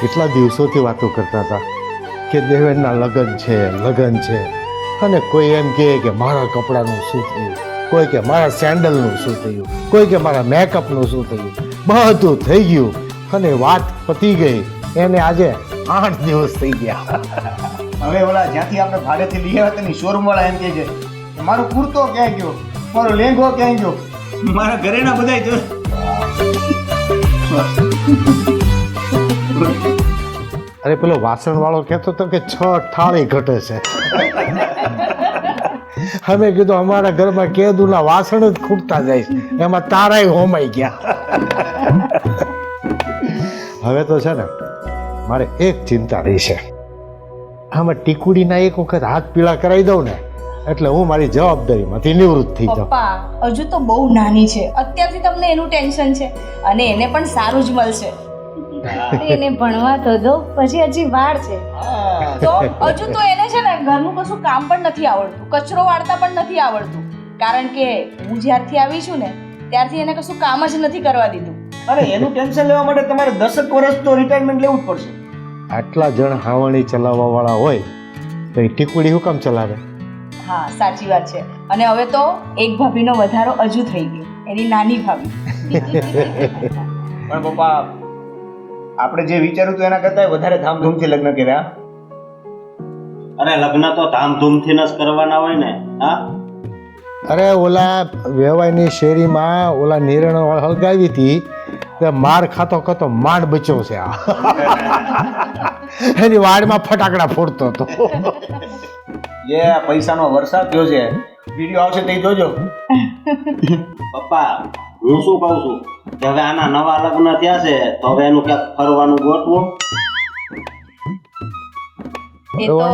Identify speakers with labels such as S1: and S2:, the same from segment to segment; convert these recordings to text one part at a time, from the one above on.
S1: કેટલા દિવસોથી વાતો કરતા હતા કે દેવેનના લગ્ન છે અને કોઈ એમ કહે કે મારા કપડાનું શું થયું, કોઈ કે મારા સેન્ડલનું શું થયું, કોઈ કે મારા મેકઅપનું શું થયું, બધું થઈ ગયું અને વાત પતી ગઈ. એને આજે 8 દિવસ થઈ ગયા.
S2: હવે ઓલા જ્યાંથી આપણે ભાડેથી લઈ આવ્યા તેની શોરૂમ વાળા એમ કહે છે કે મારો કુર્તો ક્યાં ગયો, મારો લેંઘો ક્યાં ગયો, મારા ઘરેના બધાય જો.
S1: અરે પેલો વાસણ વાળો કહેતો હતો કે 6 થાળી ઘટે છે. અમે કીધું અમારા ઘરમાં કેદુના વાસણ જ ખૂટતા જાય છે, એમાં તારાય હોમાઈ ગયા. હવે તો છે ને મારે એક ચિંતા રહી છે. આમાં ટીકુડીના એક વખત હાથ પીળા કરાવી દઉં ને એટલે હું મારી જવાબદારીમાંથી નિવૃત્ત થઈ જાઉં.
S3: પપ્પા હજુ તો બહુ નાની છે, અત્યારથી તમને એનું ટેન્શન છે અને એને પણ સારું જ મળશે.
S4: એને ભણવા તો દો, પછી હજી વાર છે.
S3: તો હજુ તો એને છે ને ઘરનું કશું કામ પણ નથી આવડતું, કચરો વાળતા પણ નથી આવડતું, કારણ કે હું જ્યારથી આવી છું ને ત્યારથી એને કશું કામ જ નથી કરવા દીધું.
S2: અરે એનું ટેન્શન લેવા માટે તમારે 10 વર્ષ તો રિટાયરમેન્ટ લેવું જ પડશે.
S1: આટલા જણ હાવણી ચલાવવા વાળા હોય તો એ ટીકુડી હું કામ ચલાવે?
S3: હા સાચી વાત છે. અને હવે તો એક ભાભીનો વધારો હજુ થઈ ગયો, એની નાની ભાભી.
S2: પણ પપ્પા આપણે જે વિચાર્યું હતું એના કરતાં વધારે ધામધૂમથી લગ્ન કર્યા.
S5: અરે લગ્ન તો ધામધૂમથી જ કરવાના હોય ને. હા
S1: અરે ઓલા વેવાઈની શેરીમાં ઓલા નિરણ હળગાવી હતી તે માર ખાતો ખાતો માંડ બચ્યો છે. આ એની વાડમાં ફટાકડા ફોડતો હતો.
S2: જે પૈસાનો વરસાદ થયો છે, વિડીયો આવશે તે જોજો.
S5: પપ્પા હું શું કહું છું કે હવે આના નવા લગ્ન થયા છે તો હવે એનું ક્યાંક ફરવાનું ગોઠવો.
S3: એ તો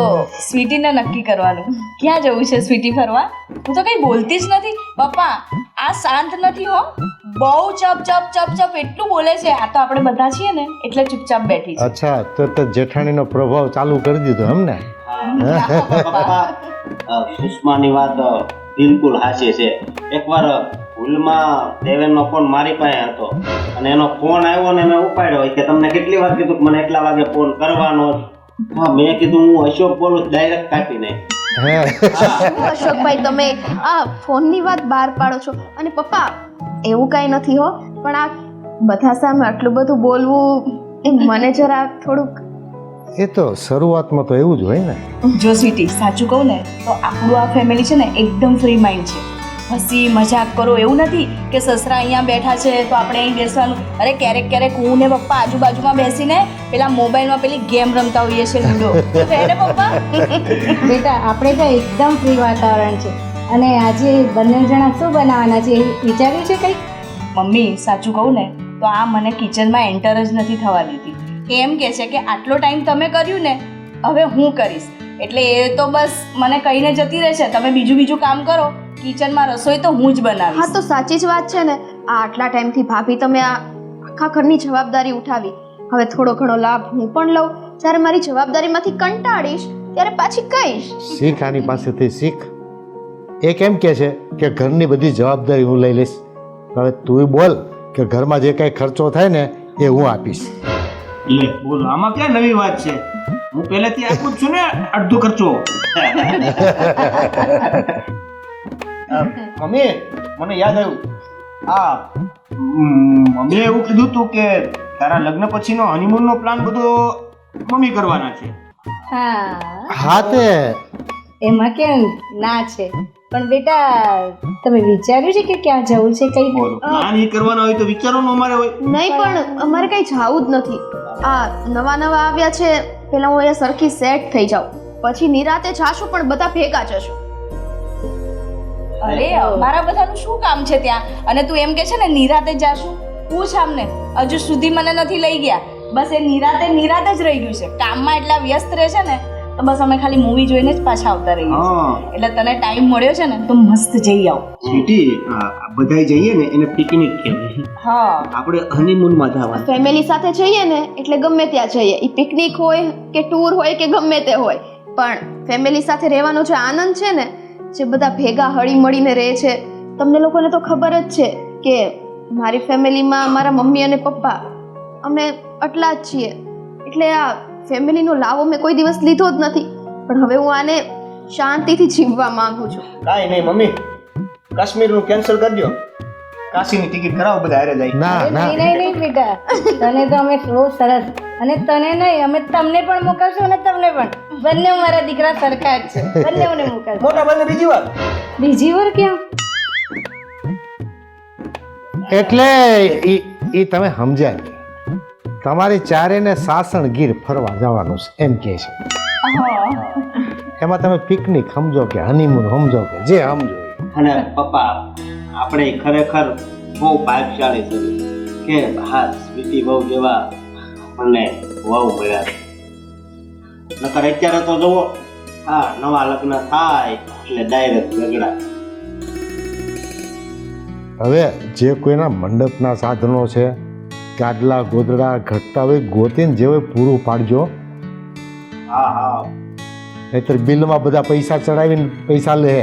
S3: સ્વીટીને નક્કી કરવાનું. ક્યાં જવું છે સ્વીટી ફરવા? હું તો કઈ બોલતી જ નથી. પપ્પા આ શાંત નથી હો, બહુ ચપ ચપ ચપ ચપ એટલું બોલે છે. આ તો આપણે બધા છીએ ને એટલે ચૂપચાપ બેઠી છે.
S1: અચ્છા, તો જેઠાણીનો પ્રભાવ ચાલુ કરી દીધો એમ ને?
S5: પપ્પા સુષ્માની વાત બિલકુલ સાચી છે. એકવાર ભૂલમાં દેવેનનો ફોન મારી પાસે હતો અને એનો ફોન આવ્યો ને મેં ઉપાડ્યો કે તમને કેટલી વાર કીધું કે મને એટલા વાગે ફોન કરવાનો. હા મેં કીધું હું અશોક બોલું, ડાયરેક્ટ કાપી નહીં.
S6: અશોકભાઈ તમે આ ફોનની વાત બહાર પાડો છો. અને પપ્પા એવું કાંઈ નથી હો, પણ આ બધા સામે આટલું બધું બોલવું એ મને જરા થોડુંક.
S1: એ તો શરૂઆતમાં તો એવું જ હોય ને.
S3: જો સ્વીટી સાચું કહું ને તો આપણું આ ફેમિલી છે ને એકદમ ફ્રી માઇન્ડ છે. હસી મજાક કરો એવું નથી કે સસરા અહીંયા બેઠા છે તો આપણે અહીં બેસવાનું. અરે ક્યારેક ક્યારેક હું ને પપ્પા આજુબાજુમાં બેસીને પેલા મોબાઈલમાં પેલી ગેમ રમતા હોઈએ છીએ, લૂડો. ને પપ્પા
S4: બેટા આપણે તો એકદમ ફ્રી વાતાવરણ છે. અને આજે બંને જણા શું બનાવવાના છે એ વિચાર્યું છે કંઈક?
S3: મમ્મી સાચું કહું ને તો આ મને કિચનમાં એન્ટર જ નથી થવા દીધી. એમ કહે છે કે આટલો ટાઈમ તમે કર્યું ને હવે હું કરીશ, એટલે એ તો બસ મને કહીને જતી રહેશે તમે બીજું કામ કરો, કિચનમાં રસોઈ તો હું જ બનાવીશ.
S6: હા તો સાચી જ વાત છે ને. આ આટલા ટાઈમથી ભાભી તમે આ આખા ઘરની જવાબદારી ઉઠાવી, હવે થોડો ઘણો લાભ હું પણ લઉં. જ્યારે મારી જવાબદારીમાંથી કંટાળીશ ત્યારે પાછી કહીશ.
S1: શીખ, આની પાસેથી શીખ. એ કેમ કહે છે કે ઘરની બધી જવાબદારી હું લઈ લઈશ. હવે તું બોલ કે ઘરમાં જે કાંઈ ખર્ચો થાય ને એ હું આપીશ.
S2: લે બોલો, આમાં ક્યાં નવી વાત છે? હું પહેલેથી આપું જ છું ને અડધો ખર્ચો. મમ્મી મને યાદ આવ્યું, આ મમ્મીએ એવું કીધું હતું કે તારા લગ્ન પછીનો હનીમૂનનો પ્લાન બધો મમ્મી કરવાના છે.
S1: હા તે
S4: એમાં કેમ ના છે, પણ બેટા તમે વિચાર્યું છે કે ક્યાં જવું છે કઈ?
S2: પ્લાન એ કરવાનો હોય તો વિચારવાનું અમારે હોય.
S6: નહીં પણ અમારે કંઈ જાવું જ નથી. આ નવા આવ્યા છે, પહેલા હું અહીંયા સરખી સેટ થઈ જાઉં, પછી નિરાતે જાશું પણ બધા ભેગા જશું.
S3: અરે મારા બધાનું શું કામ છે ત્યાં? અને તું એમ કે છે ને નિરાતે જાશું? પૂછ આમને, હજુ સુધી મને નથી લઈ ગયા. બસ એ નિરાતે જ રહી ગયું છે. કામમાં એટલા વ્યસ્ત રહે છે ને તો બસ અમે ખાલી મૂવી જોઈને જ પાછા આવતા રહીએ. એટલે તને ટાઈમ મળ્યો છે ને તો મસ્ત જઈ આવ.
S2: સ્વીટી બધાય જઈએ ને એને પિકનિક કહેવાય.
S3: હા
S2: આપણે હનીમૂનમાં જવાનું.
S6: ફેમિલી સાથે જઈએ ને એટલે ગમે ત્યાં જઈએ, એ પિકનિક હોય કે ટૂર હોય કે ગમે તે હોય, પણ ફેમિલી સાથે રહેવાનો જે આનંદ છે ને, જે બધા ભેગા હળી મળીને રહે છે. તમને લોકોને તો ખબર જ છે કે મારી ફેમિલીમાં મારા મમ્મી અને પપ્પા અમે આટલા જ છીએ. એટલે આ ફેમિલીનો લાવો મેં કોઈ દિવસ લીધો જ નથી. પણ હવે હું આને શાંતિથી જીવવા માંગુ છું.
S2: કાંઈ નહીં મમ્મી, કાશ્મીરનું કેન્સલ કરી દો, કાશીની ટિકિટ કરાવો, બધા હારે જાય.
S1: ના
S4: અરે
S1: ના
S4: નહીં નહીં બેટા, તને તો અમે બહુ સરસ, અને તને નહીં અમે તમને પણ મોકલશું અને તમને પણ. બંને મારા દીકરા સરખા જ છે, બંનેઓને મોકલશું.
S2: મોટા ભાઈને બીજી વાર
S4: બીજી વાર ક્યાં?
S1: એટલે ઈ તમે સમજ્યા નહીં. તમારી ચારેને સાસણગીર ફરવા જવાનું છે એમ કહે છે. એમાં તમે પિકનિક સમજો કે હનીમૂન સમજો કે જે સમજો એ.
S5: અને પપ્પા આપણે ખરેખર બહુ ભાગ્યશાળી છીએ કે હા સ્વીટી બહુ જેવા આપણને વહુ મળ્યા છે. નકર અત્યારે તો જુઓ હા નવા લગ્ન થાય એટલે ડાયરેક્ટ ઝઘડા.
S1: હવે જે કોઈના મંડપના સાધનો છે, ગાડલા ગોદડા ઘટતા હોય ગોતીને જે હોય પૂરું પાડજો.
S5: હા હા
S1: નહીતર બિલમાં બધા પૈસા ચડાવીને પૈસા લે.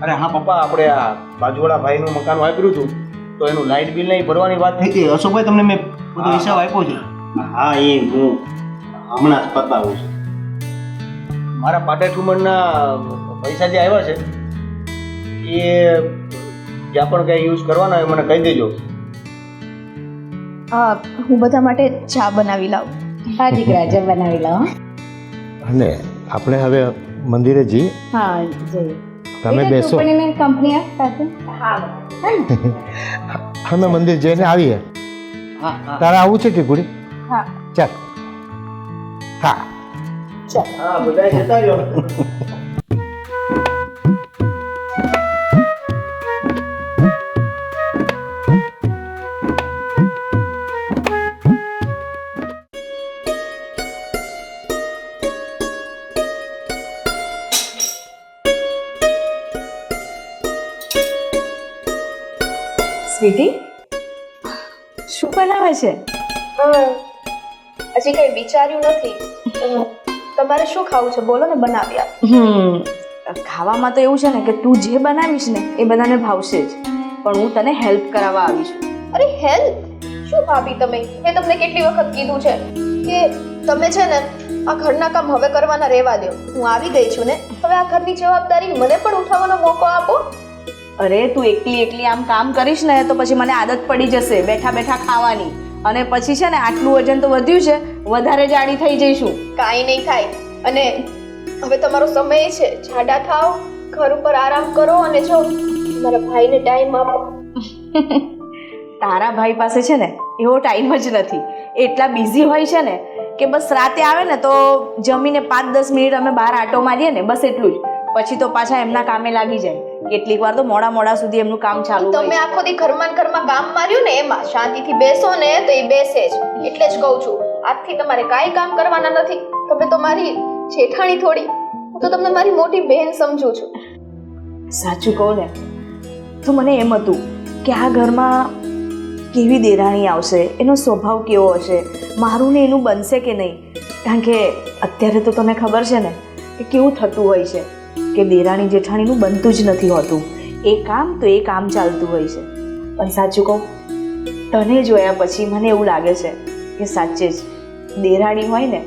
S2: અરે હા પપ્પા, આપણે આ બાજુવાળા ભાઈનું મકાન વાપર્યું હતું તો એનું લાઇટ બિલ નહીં ભરવાની વાત થઈ હતી. અશોકભાઈ તમને મેં બધો હિસાબ આપ્યો છે.
S5: હા એ હું હમણાં જ પતાવું છું.
S2: મારા પાટેઠ ઉંમરના પૈસા જે આવ્યા છે એ જ્યાં પણ કંઈ યુઝ કરવાના હોય મને કહી દેજો.
S6: હું બધા માટે ચા બનાવી લાવું.
S4: હા દીકરા, જમ બનાવી લો.
S1: અને આપણે હવે મંદિરે જઈએ.
S4: હા જઈએ.
S1: તમે બેસો,
S4: કંપની આ સાથે.
S1: અમે મંદિર જઈને આવીએ. તારે આવું છે કે ગુડી?
S4: હા
S1: ચાલ. હા
S2: હા બધા જતા રહ્યો.
S3: સ્વીટી, શું બનાવે છે?
S6: હજી કઈ વિચાર્યું નથી. તમારે શું ખાવું છે બોલો ને, બનાવી આપ.
S3: ખાવામાં તો એવું છે ને કે તું જે બનાવીશ ને એ બધાને ભાવશે જ, પણ હું તને હેલ્પ કરાવવા આવી છું.
S6: અરે હેલ્પ? શું ભાભી તમે, મેં તમને કેટલી વખત કીધું છે કે તમે છે ને આ ઘરના કામ હવે કરવાના રહેવા દો. હું આવી ગઈ છું ને, હવે આ ઘરની જવાબદારી મને પણ ઉઠાવવાનો મોકો આપો.
S3: અરે તું એકલી આમ કામ કરીશ ને તો પછી મને આદત પડી જશે બેઠા બેઠા ખાવાની, અને પછી છે ને આટલું વજન તો વધ્યું છે, વધારે જાડી થઈ જઈશું.
S6: કાંઈ નહીં થાય. અને હવે તમારો સમય છે, જાડા થાવ, ઘર ઉપર આરામ કરો અને જો મારા ભાઈને ટાઈમ આપો.
S3: તારા ભાઈ પાસે છે ને એવો ટાઈમ જ નથી, એટલા બિઝી હોય છે ને કે બસ રાતે આવે ને તો જમીને 5-10 મિનિટ અમે બહાર આટો મારીએ ને બસ એટલું જ, પછી તો પાછા એમના કામે લાગી જાય. કેટલીક વાર તો મોડા સુધી એમનું કામ ચાલુ હોય.
S6: તમે આખો દી ઘરમાં કામ માર્યું ને, એમાં શાંતિથી બેસો ને તો એ બેસે જ. એટલે જ કહું છું આજથી તમારે કાંઈ કામ કરવાના નથી. તમે તો મારી જેઠાણી થોડી, હું તો તમને મારી મોટી બહેન સમજુ છું.
S3: સાચું કહું ને તો મને એમ હતું કે આ ઘરમાં કેવી દેરાણી આવશે, એનો સ્વભાવ કેવો હશે, મારું ને એનું બનશે કે નહીં. કારણ કે અત્યારે તો તને ખબર છે ને કે કેવું થતું હોય છે કે દેરાણી જેઠાણીનું બનતું જ નથી હોતું. એ કામ તો એ કામ ચાલતું હોય છે. પણ સાચું કહું, તને જોયા પછી મને એવું લાગે છે કે સાચે જ દેરાણી હોય ને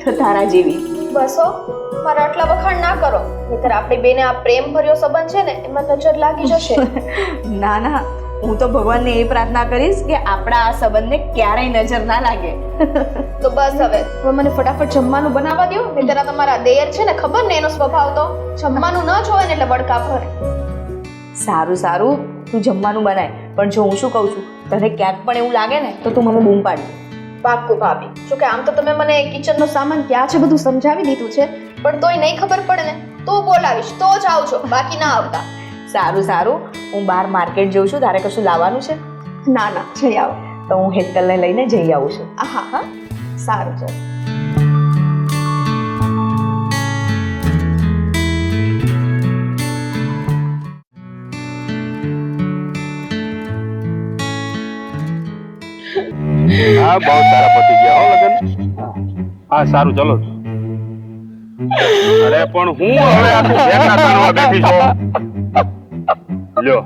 S3: તો તારા જેવી.
S6: બસ હો, મારા આટલા વખાણ ના કરો, નહીંતર આપણી બેને આ પ્રેમ ભર્યો સંબંધ છે ને એમાં નજર લાગી જશે.
S3: ના ના, હું તો ભગવાનને એ પ્રાર્થના કરીશ કે આપણા આ સંબંધને ક્યારેય નજર ના લાગે.
S6: તો બસ હવે મને ફટાફટ જમવાનું બનાવવા દો, નહીંતર આ તમારા દેર છે ને, ખબર ને એનો સ્વભાવ તો જમવાનું ન જોવે ને એટલે વડકા ભરે.
S3: સારું તું જમવાનું બનાય, પણ જો હું શું કહું છું, તને ક્યાંક પણ એવું લાગે ને તો તું મને બૂમ પાડજે.
S6: પાક્કું ભાભી. જો કે આમ તો તમે મને કિચનનો સામાન ક્યાં છે બધું સમજાવી દીધું છે, પણ તોય નહીં ખબર પડે ને તો બોલાવીશ, તો જ આવજો, બાકી ના આવતા.
S3: સારું, હું બહાર માર્કેટ જઉં છું, તારે કશું લાવવાનું છે?
S6: ના જઈ આવો.
S3: તો હું હેતલને લઈને જઈ આવું છું.
S6: હા સારું ચાલો.
S7: હા બહુ સારા પતી ગયા હો લગન. હા સારું ચલો. અરે પણ હું હવે આખું બેઠા તાણવા બેઠી છો. લ્યો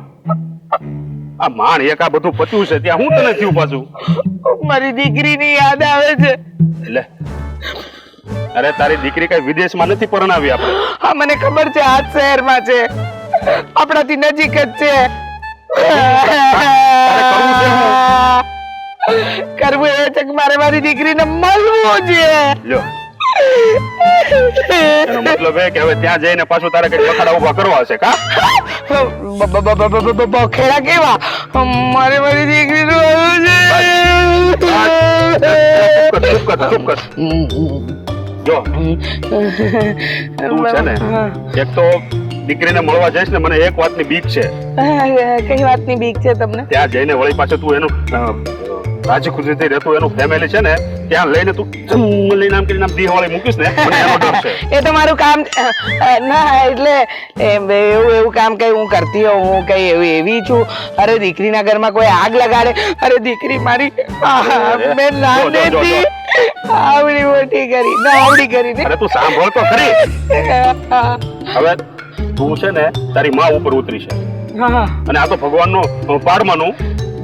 S7: આ માણ એક આ બધું પત્યું છે ત્યાં હું તને થયું પાછું?
S8: મારી દીકરીની યાદ આવે છે.
S7: લે અરે તારી દીકરી કઈ વિદેશમાં નથી પરણાવી આપણે.
S8: હા મને ખબર છે આ જ શહેરમાં છે, આપણાથી નજીક જ છે. કરવું એ છે કે મારે મારી દીકરીને મળવું છે.
S7: લ્યો એનો મતલબ એ કે હવે ત્યાં જઈને પાછું તારે કઈ બખાડા ઉભા કરવા હશે કા?
S8: બખેડા કેવા? મારે મારી દીકરીનું
S7: ચૂપ કર. જો તું છે ને એક તો દીકરીને મળવા જઈશ ને મને એક વાતની બીક છે.
S8: કઈ વાતની બીક છે તમને?
S7: ત્યાં જઈને વળી પાછું તું એનું રાજી ખુશીથી રહેતું એનું ફેમિલી છે ને ત્યાં લઈને તું લઈને આમ કરીને આમ દિવાળી મૂકીશ ને મને એનો ડર છે.
S8: એ તો મારું કામ ના, એટલે એવું કામ કઈ હું કરતી હોઉં, હું કઈ એવી છું? અરે દીકરીના ઘરમાં કોઈ આગ લગાડે? અરે દીકરી મારી મેં નાનેથી આવડી મોટી કરી નાવડી કરીને.
S7: અરે તું સાંભળ તો ખરી. હવે તું છે ને તારી માં ઉપર ઉતરી છે
S8: હા
S7: અને આ તો ભગવાનનું પાડવાનું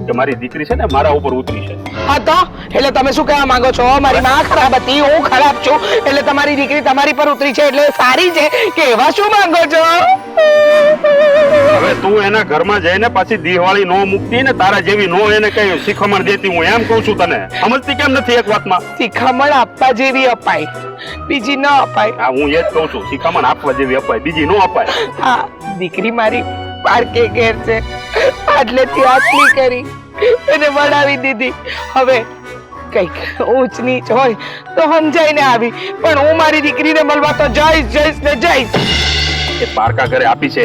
S7: કે મારી દીકરી છે ને મારા ઉપર ઉતરી છે.
S8: હા તો એટલે તમે શું કહેવા માંગો છો? મારી માં ખરાબ હતી, હું ખરાબ છું, એટલે તમારી દીકરી તમારી પર ઉતરી છે એટલે સારી છે કે એવા શું માંગો છો?
S7: હવે તું એના ઘરમાં જઈને પાછી દિવાળી નો મૂકતી ને તારા જેવી નો એને કઈ શીખમણ દેતી. હું એમ કહું છું તને, સમજતી કેમ નથી એક વાતમાં?
S8: શિખામણ આપવા જેવી અપાય, બીજી ન અપાય.
S7: હા હું એ જ કહું છું, શિખામણ આપવા જેવી અપાય, બીજી નો અપાય.
S8: હા દીકરી મારી પારકે ઘેર છે, આટલેથી આટલી કરી એને વડાવી દીધી. હવે કઈક ઊંચ નીચ હોય તો સમજાઈને આવી, પણ હું મારી દીકરીને મળવા તો જઈશ ને જઈશ.
S7: એ પારકા ઘરે આપી છે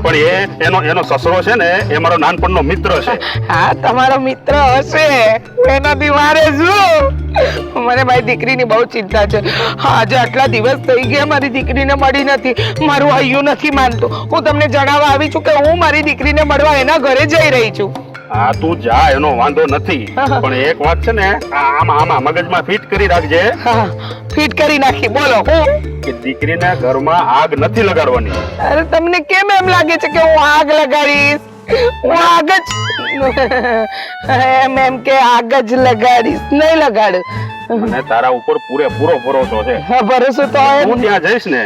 S7: પણ એનો સસરો છે ને એ મારો નાનપણનો મિત્ર છે.
S8: હા તમારો મિત્ર હશે, એનાથી મારે શું? મને મારી દીકરીની બહુ ચિંતા છે. હા આજે આટલા દિવસ થઈ ગયા મારી દીકરીને મળી નથી, મારું હૈયું નથી માનતું. હું તમને જણાવવા આવી છું કે હું મારી દીકરીને મળવા એના ઘરે જઈ રહી છું.
S7: હા તું જા, એનો વાંધો નથી, પણ એક વાત છે ને આમાં મગજમાં ફિટ કરી રાખજે.
S8: હા ફિટ કરી નાખી. બોલો હું
S7: કે દીકરીના ઘરમાં આગ નથી લગાડવાની.
S8: અરે તમને કેમ એમ લાગે છે કે હું આગ લગાડીશ? હું આગ જ એમ કે આગ જ લગાડીશ, નહીં લગાડું.
S7: મને તારા ઉપર પૂરેપૂરો ભરોસો છે.
S8: હા ભરોસો તો
S7: હું ત્યાં જઈશ ને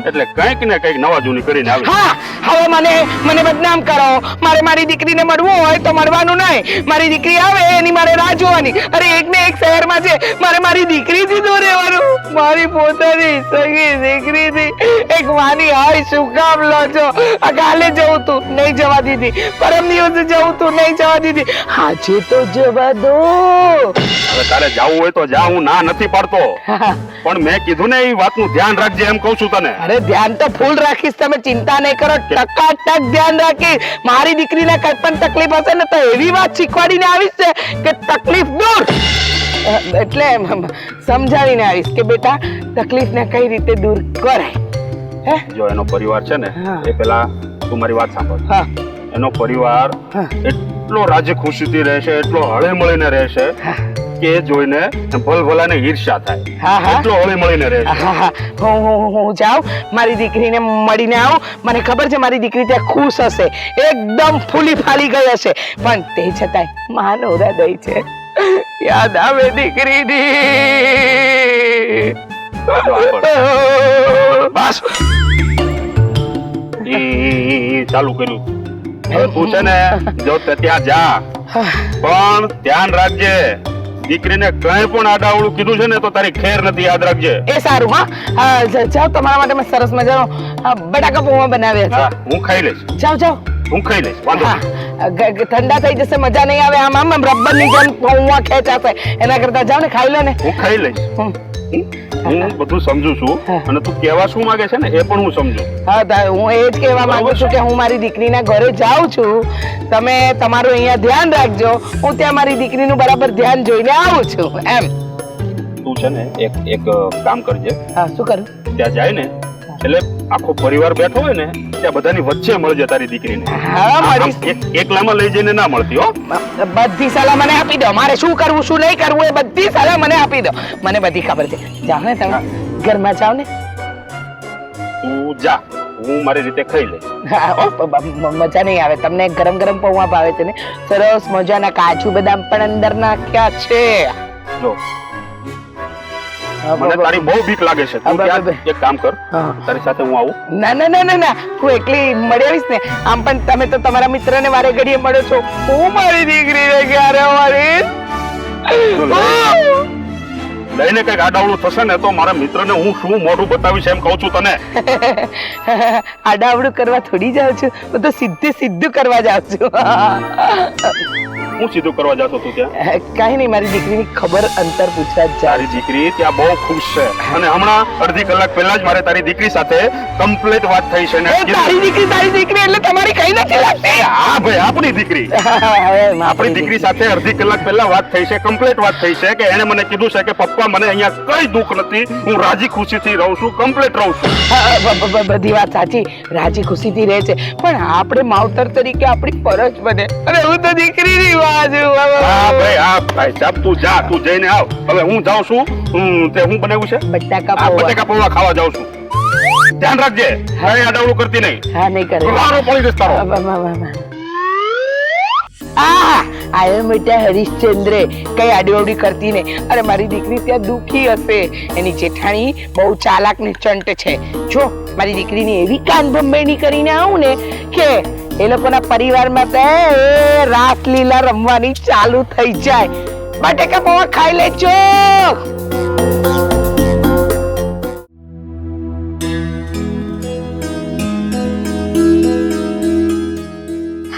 S7: એટલે કંઈક ને કંઈક નવા જૂની કરીને આવી.
S8: હા હવે મને બદનામ કરો. મારે મારી દીકરીને મળવું હોય તો મળવાનું નહીં, મારી દીકરી આવે એની મારે રાહ જોવાની. અરે એક ને એક શહેરમાં છે, મારે મારી દીકરીથી દૂર રહેવાનું. મારી પોતાની સગી દીકરીથી એક વાની હોય શું કામ લો છો? આ કાલે જવું તું નહીં જવા દીધી, પરમ દિવસે જવું તું નહીં જવા દીધી, આજે તો જવા દો.
S7: હવે તારે જાવું હોય તો જા, હું ના નથી પાડતો, પણ મેં કીધું ને એ વાતનું ધ્યાન રાખજે એમ કહું છું તને.
S8: અરે ધ્યાન તો ફૂલ રાખીશ, તમે ચિંતા નહીં કરો, ટકાટક ધ્યાન રાખીશ. મારી દીકરીને કઈ પણ તકલીફ હશે ને તો એવી વાત શીખવાડીને આવીશ છે કે તકલીફ દૂર, એટલે સમજાવીને આવીશ કે બેટા તકલીફને કઈ રીતે દૂર કરાય. હે
S7: જો એનો પરિવાર છે ને એ પેલા તું મારી વાત સાંભળ.
S8: હા
S7: એનો પરિવાર એટલો રાજી ખુશીથી રહેશે, એટલો હળી મળીને રહેશે કે એ જોઈને ભલભલાને ઈર્ષ્યા થાય.
S8: હા હા
S7: એટલો હળી મળીને રહેશે.
S8: હું જાઉં મારી દીકરીને મળીને આવું. મને ખબર છે મારી દીકરી ત્યાં ખુશ હશે, એકદમ ફૂલી ફાલી ગઈ હશે, પણ તે છતાંય માનો હૃદય છે, યાદ આવે દીકરીની.
S7: બસ ઈ ચાલુ કર્યું. હવે તું છે ને જો તે ત્યાં જા, પણ ધ્યાન રાખજે દીકરીને કઈ પણ આડાવડું કીધું છે ને તો તારી ખેર નથી, યાદ રાખજે.
S8: એ સારું. હા જાઓ, તમારા માટે મેં સરસ મજાનો બટાકા પૌવા બનાવ્યા છે.
S7: હું ખાઈ લઈશ.
S8: જાઓ
S7: હું ખાઈ લઈશ, વાંધો નહીં.
S8: ઠંડા થઈ જશે, મજા નહીં આવે. આમ રબર ની જેમ પૌવા ખેંચાશે, એના કરતા જાઓ ને ખાઈ લો ને.
S7: હું ખાઈ લઈશ. હું બધું સમજુ છું અને તું કેવા શું માંગે છે ને એ પણ હું સમજુ.
S8: હા હું એ જ કહેવા માંગુ છું કે હું મારી દીકરીના ઘરે જાઉં છું, તમે તમારું અહીંયા ધ્યાન રાખજો, હું ત્યાં મારી દીકરીનું બરાબર ધ્યાન જોઈને આવું છું એમ.
S7: તું છે ને એક કામ કરજે.
S8: હા શું કરું?
S7: ત્યાં જાય ને એટલે આખો પરિવાર બેઠો હોય ને ત્યાં બધાની વચ્ચે મળજે તારી દીકરીને.
S8: હા મળીશ.
S7: એકલામાં લઈ જઈને ના મળતી હો.
S8: બધી સલાહ મને આપી દો, મારે શું કરવું શું નહીં કરવું એ બધી સલાહ મને આપી દો, મને બધી ખબર છે. જાઓ ને તમે ઘરમાં જાઓ ને.
S7: તું જા, હું મારી રીતે ખાઈ લઈશ.
S8: મજા નહીં આવે. તમને ગરમ ગરમ પૌવા ભાવે છે ને, સરસ મજાના કાજુ બદામ પણ અંદર નાખ્યા છે.
S7: જો મને તારી બહુ બીક લાગે છે તું ત્યાં એક કામ કર તારી સાથે હું આવું
S8: ના ના ના ના ના હું એકલી મળી આવીશ ને આમ પણ તમે તો તમારા મિત્રને વારે ઘડીએ મળો છો હું મારી દીકરીને ક્યારે મળીશ
S7: લઈને કઈક આડાવડું થશે ને તો મારા મિત્રને હું શું મોઢું બતાવીશ એમ કહું છું તને
S8: આડાવડું કરવા થોડી જાઉં છું હું તો સીધું કરવા જાઉં છું
S7: હું સીધું કરવા જતો તું ત્યાં
S8: કઈ નહીં મારી દીકરીની ખબર અંતર પૂછવા જ
S7: તારી દીકરી ત્યાં બહુ ખુશ છે અને હમણાં અડધી કલાક પહેલા જ મારે તારી દીકરી સાથે કમ્પ્લીટ વાત થઈ છે ને
S8: તારી દીકરી એટલે તમારી કઈ નથી લાગતી
S7: હા ભાઈ આપણી દીકરી આપણી દીકરી સાથે અડધી કલાક પહેલા વાત થઈ છે કમ્પ્લીટ વાત થઈ છે કે એને મને કીધું છે કે પપ્પા મને અહીંયા કઈ દુઃખ નથી હું રાજી ખુશીથી રહું છું કમ્પ્લીટ રહું છું
S8: બધી વાત સાચી રાજી ખુશીથી રહે છે પણ આપણે માવતર તરીકે આપણી ફરજ બને અને હું તો દીકરીની
S7: હા ભાઈ સાહેબ તું જા તું જઈને આવ હવે હું જાઉં છું તે હું બનાવ્યું છે બટાકા પૌવા ખાવા જાઉં છું ધ્યાન રાખજે હવે આડાવડું કરતી નહીં
S8: હા નહીં કરે
S7: મારો પડી જશે તારો
S8: આયો બેટા હરીશચંદ્ર કઈ આડીવડી કરતી ને અરે મારી દીકરી ત્યાં દુખી હશે એની જેઠાણી બહુ ચાલાક ને ચંટ છે જો મારી દીકરીની એવી કાન ભંભેણી કરીને આવું ને કે એ લોકોના પરિવારમાં તો રાસલીલા રમવાની ચાલુ થઈ જાય બટાકા પૌવા ખાઈ લેજો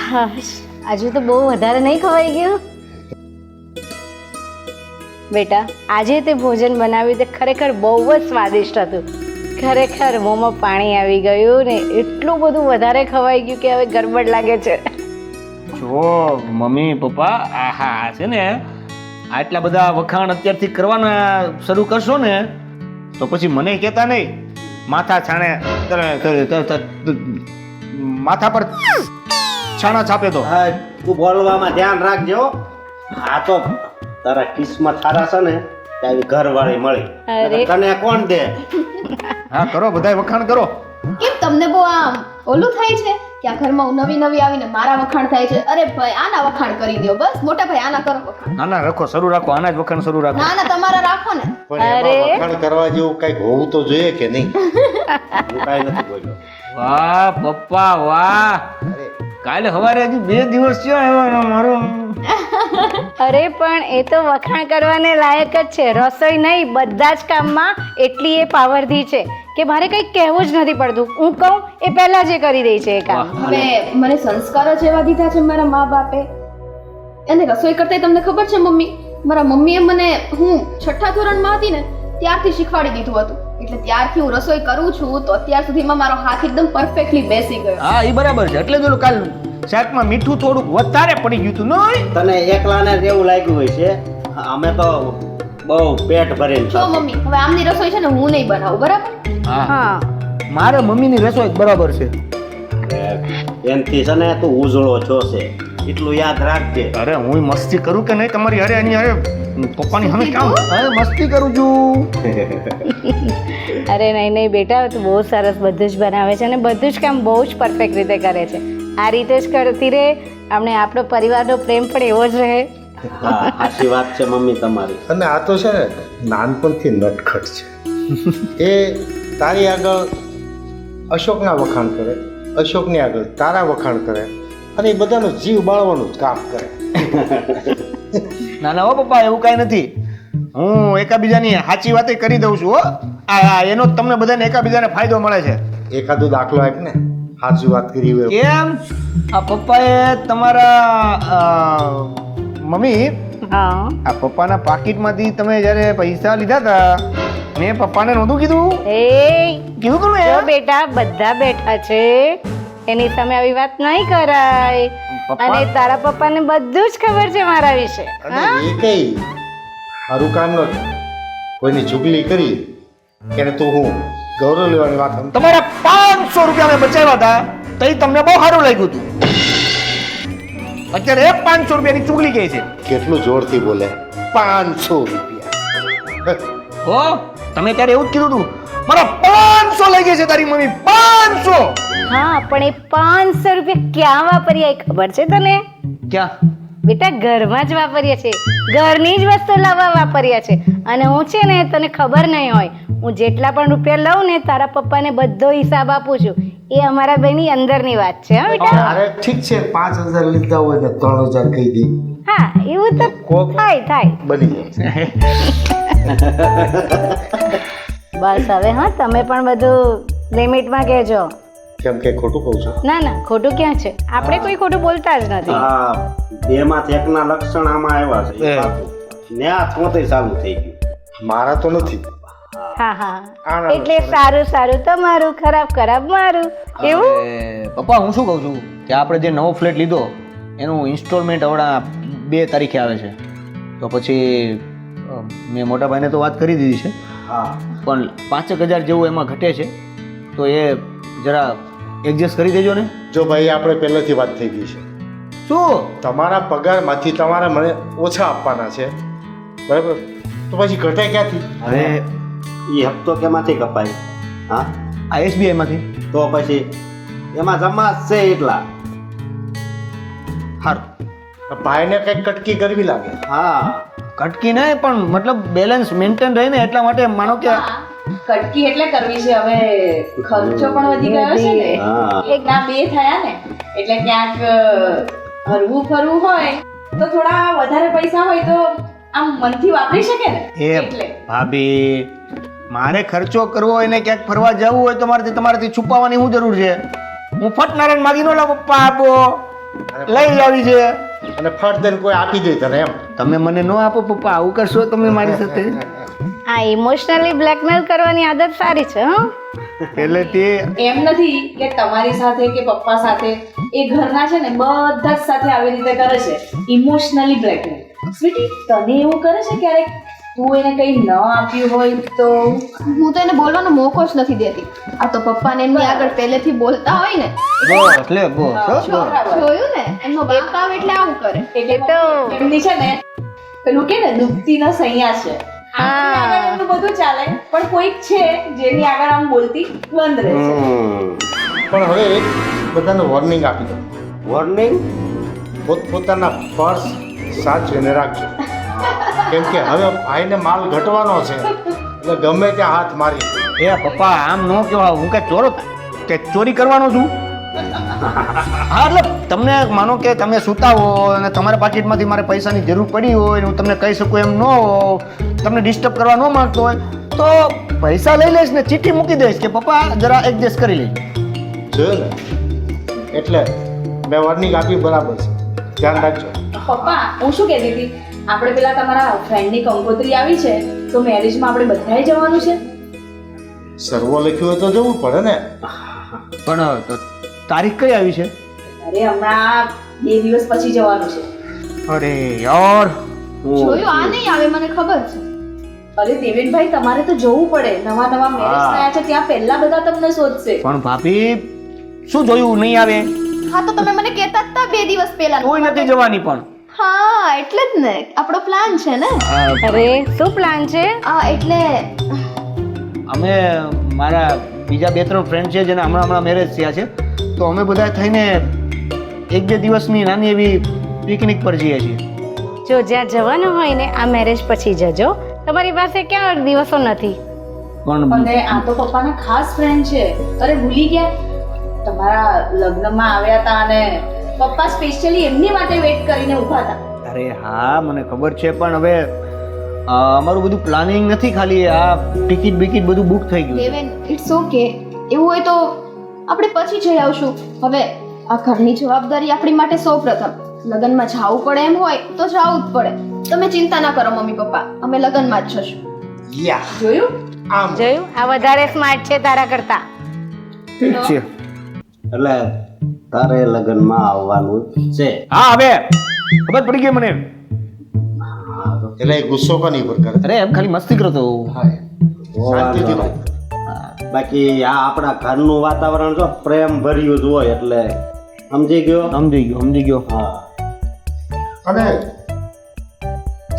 S4: હા આજે તો બહુ વધારે નહીં ખવાઈ ગયું બેટા આજે તે ભોજન બનાવ્યું તે ખરેખર બહુ જ સ્વાદિષ્ટ હતું ખરેખર મોંમાં પાણી આવી ગયું ને એટલું બધું વધારે ખવાઈ ગયું કે હવે ગરબડ લાગે છે
S2: જો મમ્મી પપ્પા આહા છે ને આટલા બધા વખાણ અત્યારથી કરવાના શરૂ કરશો ને તો પછી મને કહેતા નહીં માથા છાણે માથા પર છાણા છાપે તો
S5: હા તું બોલવામાં ધ્યાન રાખજો આ તો તારા કિસ્મત સારા છે ને આવી ઘરવાળી મળી
S4: અરે.
S5: તને કોણ દે
S2: હા કરો બધાય વખાણ કરો
S6: કેમ તમને બહુ આમ ઓલું થાય છે કે આ ઘરમાં હું નવી આવીને મારા વખાણ થાય છે અરે ભાઈ આના વખાણ કરી દો બસ મોટા ભાઈ આના કરો વખાણ
S2: ના ના રાખો શરૂ રાખો આના જ વખાણ શરૂ રાખો
S6: ના ના તમારા રાખો ને
S1: પણ એમાં વખાણ કરવા જેવું કઈક હોવું તો જોઈએ કે નહીં
S5: હું કાંઈ નથી બોલ્યો
S2: વાહ પપ્પા વાહ કાલે સવારે હજી 2 દિવસ થયો આવ્યો મારો
S4: અરે પણ એ તો વખાણ કરવાને લાયક જ છે રસોઈ નહીં બધા જ કામમાં એટલી એ પાવરધી છે કે મારે કંઈ કહેવું જ નથી પડતું હું કહું એ પહેલા જે કરી દે છે એ કામ
S6: હવે મને સંસ્કાર જ એવા દીધા છે મારા મા બાપે અને રસોઈ કરતા તમને ખબર છે મમ્મી મારા મમ્મીએ મને હું 6ઠા ધોરણમાં હતી ને ત્યારથી શીખવાડી દીધું હતું એટલે ત્યારથી હું રસોઈ કરું છું તો અત્યાર સુધીમાં મારો હાથ એકદમ પરફેક્ટલી બેસી ગયો
S2: હા એ બરાબર છે એટલે જ ઓલું કાલ શાકમાં મીઠું થોડુંક વધારે પડી ગયું હતું નહીં
S5: તને એકલાને જ એવું લાગ્યું હોય છે અમે તો બહુ પેટ ભરીને
S6: જો મમ્મી હવે આમની રસોઈ છે ને હું નહીં બનાવું બરાબર
S4: હા
S2: મારા મમ્મીની રસોઈ બરાબર છે
S5: એનથી છે ને તું ઉજળો છો છે એટલું યાદ રાખજે
S2: અરે હું મસ્તી કરું કે નહીં તમારી અરે એની અરે પપ્પાની સામે કામ અરે મસ્તી કરું છું
S4: અરે નહીં બેટા તું બહુ સરસ બધું જ બનાવે છે અને બધું જ કામ બહુ જ પરફેક્ટ રીતે કરે છે આ રીતે જ કરતી રહે આપણે આપણો પરિવારનો પ્રેમ પણ એવો જ રહે
S5: હા સાચી વાત છે મમ્મી તમારી
S1: અને આ તો છે ને નાનપણથી નટખટ છે એ તારી આગળ અશોકના વખાણ કરે અશોકની આગળ તારા વખાણ કરે અને એ બધાનો જીવ બાળવાનું જ કામ કરે
S2: ના ના હો પપ્પા એવું કાંઈ નથી હું એકાબીજાની સાચી વાત કરી દઉં છું હો આ એનો જ તમને બધાને એકાબીજાને ફાયદો મળે છે
S1: એકાદો દાખલો આપ ને સાચી વાત કરી હોય
S2: કેમ આ પપ્પાએ તમારા મમ્મી
S4: હા
S2: આ પપ્પાના પાકીટમાંથી તમે જ્યારે પૈસા લીધા હતા મેં પપ્પાને નહોતું કીધું
S4: એ
S2: કીધું તું
S4: જો
S2: ને
S4: બેટા બધા બેઠા છે એની સામે આવી વાત નહીં કરાય
S2: પપ્પા-
S4: અને તારા પપ્પાને બધું જ ખબર છે મારા વિશે
S1: અને એ કઈ સારું કામ નથી કોઈની ચુગલી કરી એને તો હું ગૌરવ લેવાની વાત સમજુ.
S2: તમારા 500 રૂપિયા મેં બચાવ્યા હતા તો એ તમને બહુ સારું લાગ્યું હતું અત્યારે 500 રૂપિયાની ચુગલી કહે છે
S1: કેટલું જોરથી બોલે 500 રૂપિયા
S2: હો તમે ત્યારે એવું જ કીધું હતું મારા 500 લઈ ગઈ છે તારી મમ્મી 500
S4: હા પણ એ 500 રૂપિયા ક્યાં વાપર્યા એ ખબર છે તને
S2: ક્યાં
S4: બેટા ઘરમાં જ વાપર્યા છે ઘરની જ વસ્તુ લાવવા વાપર્યા છે અને હું છે ને તને ખબર નહીં હોય, હું જેટલા પણ રૂપિયા લઉં ને તારા પપ્પાને બધો હિસાબ આપું છું. એ અમારા બેની અંદરની વાત છે હા બેટા.
S1: અરે ઠીક છે 5000 લીધા હોય ને 3000 કહી દી,
S4: હા એવું તો થાય
S1: બની જાય.
S4: બસ હવે હા તમે પણ બધું લિમિટમાં કહેજો.
S1: કેમ કે ખોટું કહું છું?
S4: ના ના ખોટું ક્યાં છે, આપણે કોઈ ખોટું બોલતા જ નથી.
S5: આ બેમાંથી એકના લક્ષણ આમાં આવ્યા છે એ પાકું. ને આ પોતે ચાલુ થઈ ગયું.
S1: મારા તો નથી.
S4: હા હા એટલે સારું તમારું, ખરાબ મારું, એવું.
S2: એ, પપ્પા હું શું કહું છું કે આપણે જે નવો ફ્લેટ લીધો એનું ઇન્સ્ટોલમેન્ટ હમણાં 2 તારીખે આવે છે, તો પછી મેં મોટા ભાઈને તો વાત કરી દીધી છે,
S5: હા
S2: પણ 5000 જેવું એમાં ઘટે છે, તો એ જરા એડજસ્ટ કરી દેજો ને.
S1: જો ભાઈ આપણે પહેલેથી વાત થઈ ગઈ છે,
S2: શું
S1: તમારા પગારમાંથી તમારે મને ઓછા આપવાના છે, બરાબર? તો પછી ઘટે ક્યાંથી?
S2: હવે
S5: એ હપ્તો કેમાંથી કપાય? હા
S2: આ SBI માંથી.
S5: તો પછી એમાં જમા જ છે એટલા.
S2: સારું,
S1: ભાઈને કંઈક કટકી કરવી લાગે.
S5: હા
S2: કટકી નહીં પણ મતલબ બેલેન્સ મેન્ટેન રહે ને એટલા માટે માનો કે
S3: કટકી એટલે કરવી છે, હવે ખર્ચો પણ વધી ગયો છે ને,
S5: હા
S3: એક ના 2 થયા ને, એટલે ક્યાંક હરવું ફરવું હોય તો થોડા વધારે પૈસા હોય તો આમ મનથી વાપરી શકે ને,
S2: એ
S3: એટલે
S2: ભાભી મારે ખર્ચો કરવો હોય ને ક્યાંક ફરવા જવું હોય તો તમારાથી છુપાવવાની શું જરૂર છે? હું ફટનારાયણ માગી નો લા પપ્પા આપો લઈ આવી છે,
S1: અને ફટ દઈને કોઈ આપી દે તને એમ.
S2: તમે મને ન આપો પપ્પા, આવું કરશો તમે મારી સાથે?
S4: આ ઇમોશનલી બ્લેકમેલ કરવાની આદત સારી છે હા.
S2: એટલે તે
S3: એમ નથી કે તમારી સાથે કે પપ્પા સાથે, એ ઘરના છે ને બધા જ સાથે આવી રીતે કરે છે ઇમોશનલી બ્લેકમેલ. સ્વીટી તને એવું કરે છે ક્યારેક તું એને કંઈ ન આપ્યું હોય તો?
S6: હું તો એને બોલવાનો મોકો જ નથી દેતી. આ તો પપ્પાને એમની આગળ પહેલેથી બોલતા હોય ને,
S2: એટલે બોલ
S3: છોકરા બરાબર.
S6: જોયું ને એમનો બાપ આવે એટલે આવું કરે.
S3: એટલે તો એમની છે ને પેલું કે ને દુખતી ન સૈયા છે. આમની આગળ એમનું બધું ચાલે પણ કોઈક છે જેની આગળ આમ બોલતી બંધ રહે છે.
S1: પણ હવે એક બધાને વોર્નિંગ આપી દો,
S5: વોર્નિંગ.
S1: પોતપોતાના પર્સ સાચવીને રાખજો, કેમ કે હવે ભાઈને માલ ઘટવાનો છે, એટલે ગમે ત્યાં હાથ મારી.
S2: એ પપ્પા આમ ન કહેવાય, હું કઈ ચોરી કરવાનો છું? હા એટલે તમને માનો કે તમે સૂતા હો અને તમારા પાકીટમાંથી મારે પૈસાની જરૂર પડી હોય ને હું તમને કહી શકું એમ ન હો, તમને ડિસ્ટર્બ કરવા ન માંગતો હોય તો પૈસા લઈ લઈશ ને ચિઠ્ઠી મૂકી દઈશ કે પપ્પા જરા એડજસ્ટ કરી લેજો.
S1: જોયું ને, એટલે મેં વોર્નિંગ આપી બરાબર છે, ધ્યાન રાખજો.
S3: પપ્પા હું શું કહેતી હતી, આપણે પેલા તમારા ફ્રેન્ડની કંકોત્રી આવી છે તો મેરેજમાં આપણે બધાએ જવાનું છે.
S1: સર્વો લખ્યું હોય તો જવું પડે ને.
S2: પણ તારીખ કઈ આવી છે?
S3: અરે હમણાં 2 દિવસ પછી જવાનું છે.
S2: અરે યાર
S6: જોયું આ નહીં આવે મને ખબર છે.
S3: અરે દેવેનભાઈ તમારે તો જવું પડે, નવા મેરેજ થયા છે ત્યાં પહેલા બધા તમને શોધશે.
S2: પણ ભાભી શું જોયું નહીં આવે?
S6: હા તો તમે મને કહેતા હતા 2 દિવસ પહેલા.
S2: કોઈ નથી જવાની. પણ
S6: હા એટલે જ ને આપણો પ્લાન છે ને.
S4: અરે શું પ્લાન છે?
S6: એટલે
S2: અમે મારા બીજા 2-3 ફ્રેન્ડ છે જેના હમણાં મેરેજ થયા છે, તો અમે બધા થઈને 1-2 દિવસની નાની એવી પિકનિક પર જઈએ છીએ.
S4: જો જ્યાં જવાનું હોય ને આ મેરેજ પછી જજો, તમારી પાસે ક્યાં દિવસો નથી.
S2: પણ
S3: અને આ તો પપ્પાના ખાસ ફ્રેન્ડ છે. અરે ભૂલી ગયા, તમારા લગ્નમાં આવ્યા હતા અને પપ્પા સ્પેશિયલી એમની માટે વેઇટ કરીને ઊભા હતા.
S2: અરે હા મને ખબર છે, પણ હવે અમારું બધું પ્લાનિંગ નથી, ખાલી આ ટિકિટ બિકિટ બધું બુક થઈ ગયું.
S6: દેવેન ઇટ્સ ઓકે, એવું હોય તો આપણે પછી જઈ આવશું. હવે આ ઘરની જવાબદારી આપણી માટે સૌપ્રથમ. લગ્નમાં જવું પડે એમ હોય તો જવું જ પડે. તમે ચિંતા ના કરો મમ્મી પપ્પા, અમે લગ્નમાં જ જશું.
S1: યા
S3: જોયું?
S1: આમ
S4: જોયું, આ વધારે સ્માર્ટ છે તારા કરતા.
S2: ઠીક છે.
S5: એટલે તારે લગ્નમાં આવવાનું છે.
S2: હા હવે ખબર પડી ગઈ મને.
S1: એટલે એ ગુસ્સો પણ નહીં પર કરે.
S2: અરે એમ ખાલી મસ્તી કરતો.
S1: શાંતિથી રહો.
S5: બાકી આ આપણા ઘરનું વાતાવરણ જો પ્રેમ ભર્યું જ હોય એટલે સમજી ગયો.
S2: સમજી ગયો.
S5: હા
S1: અને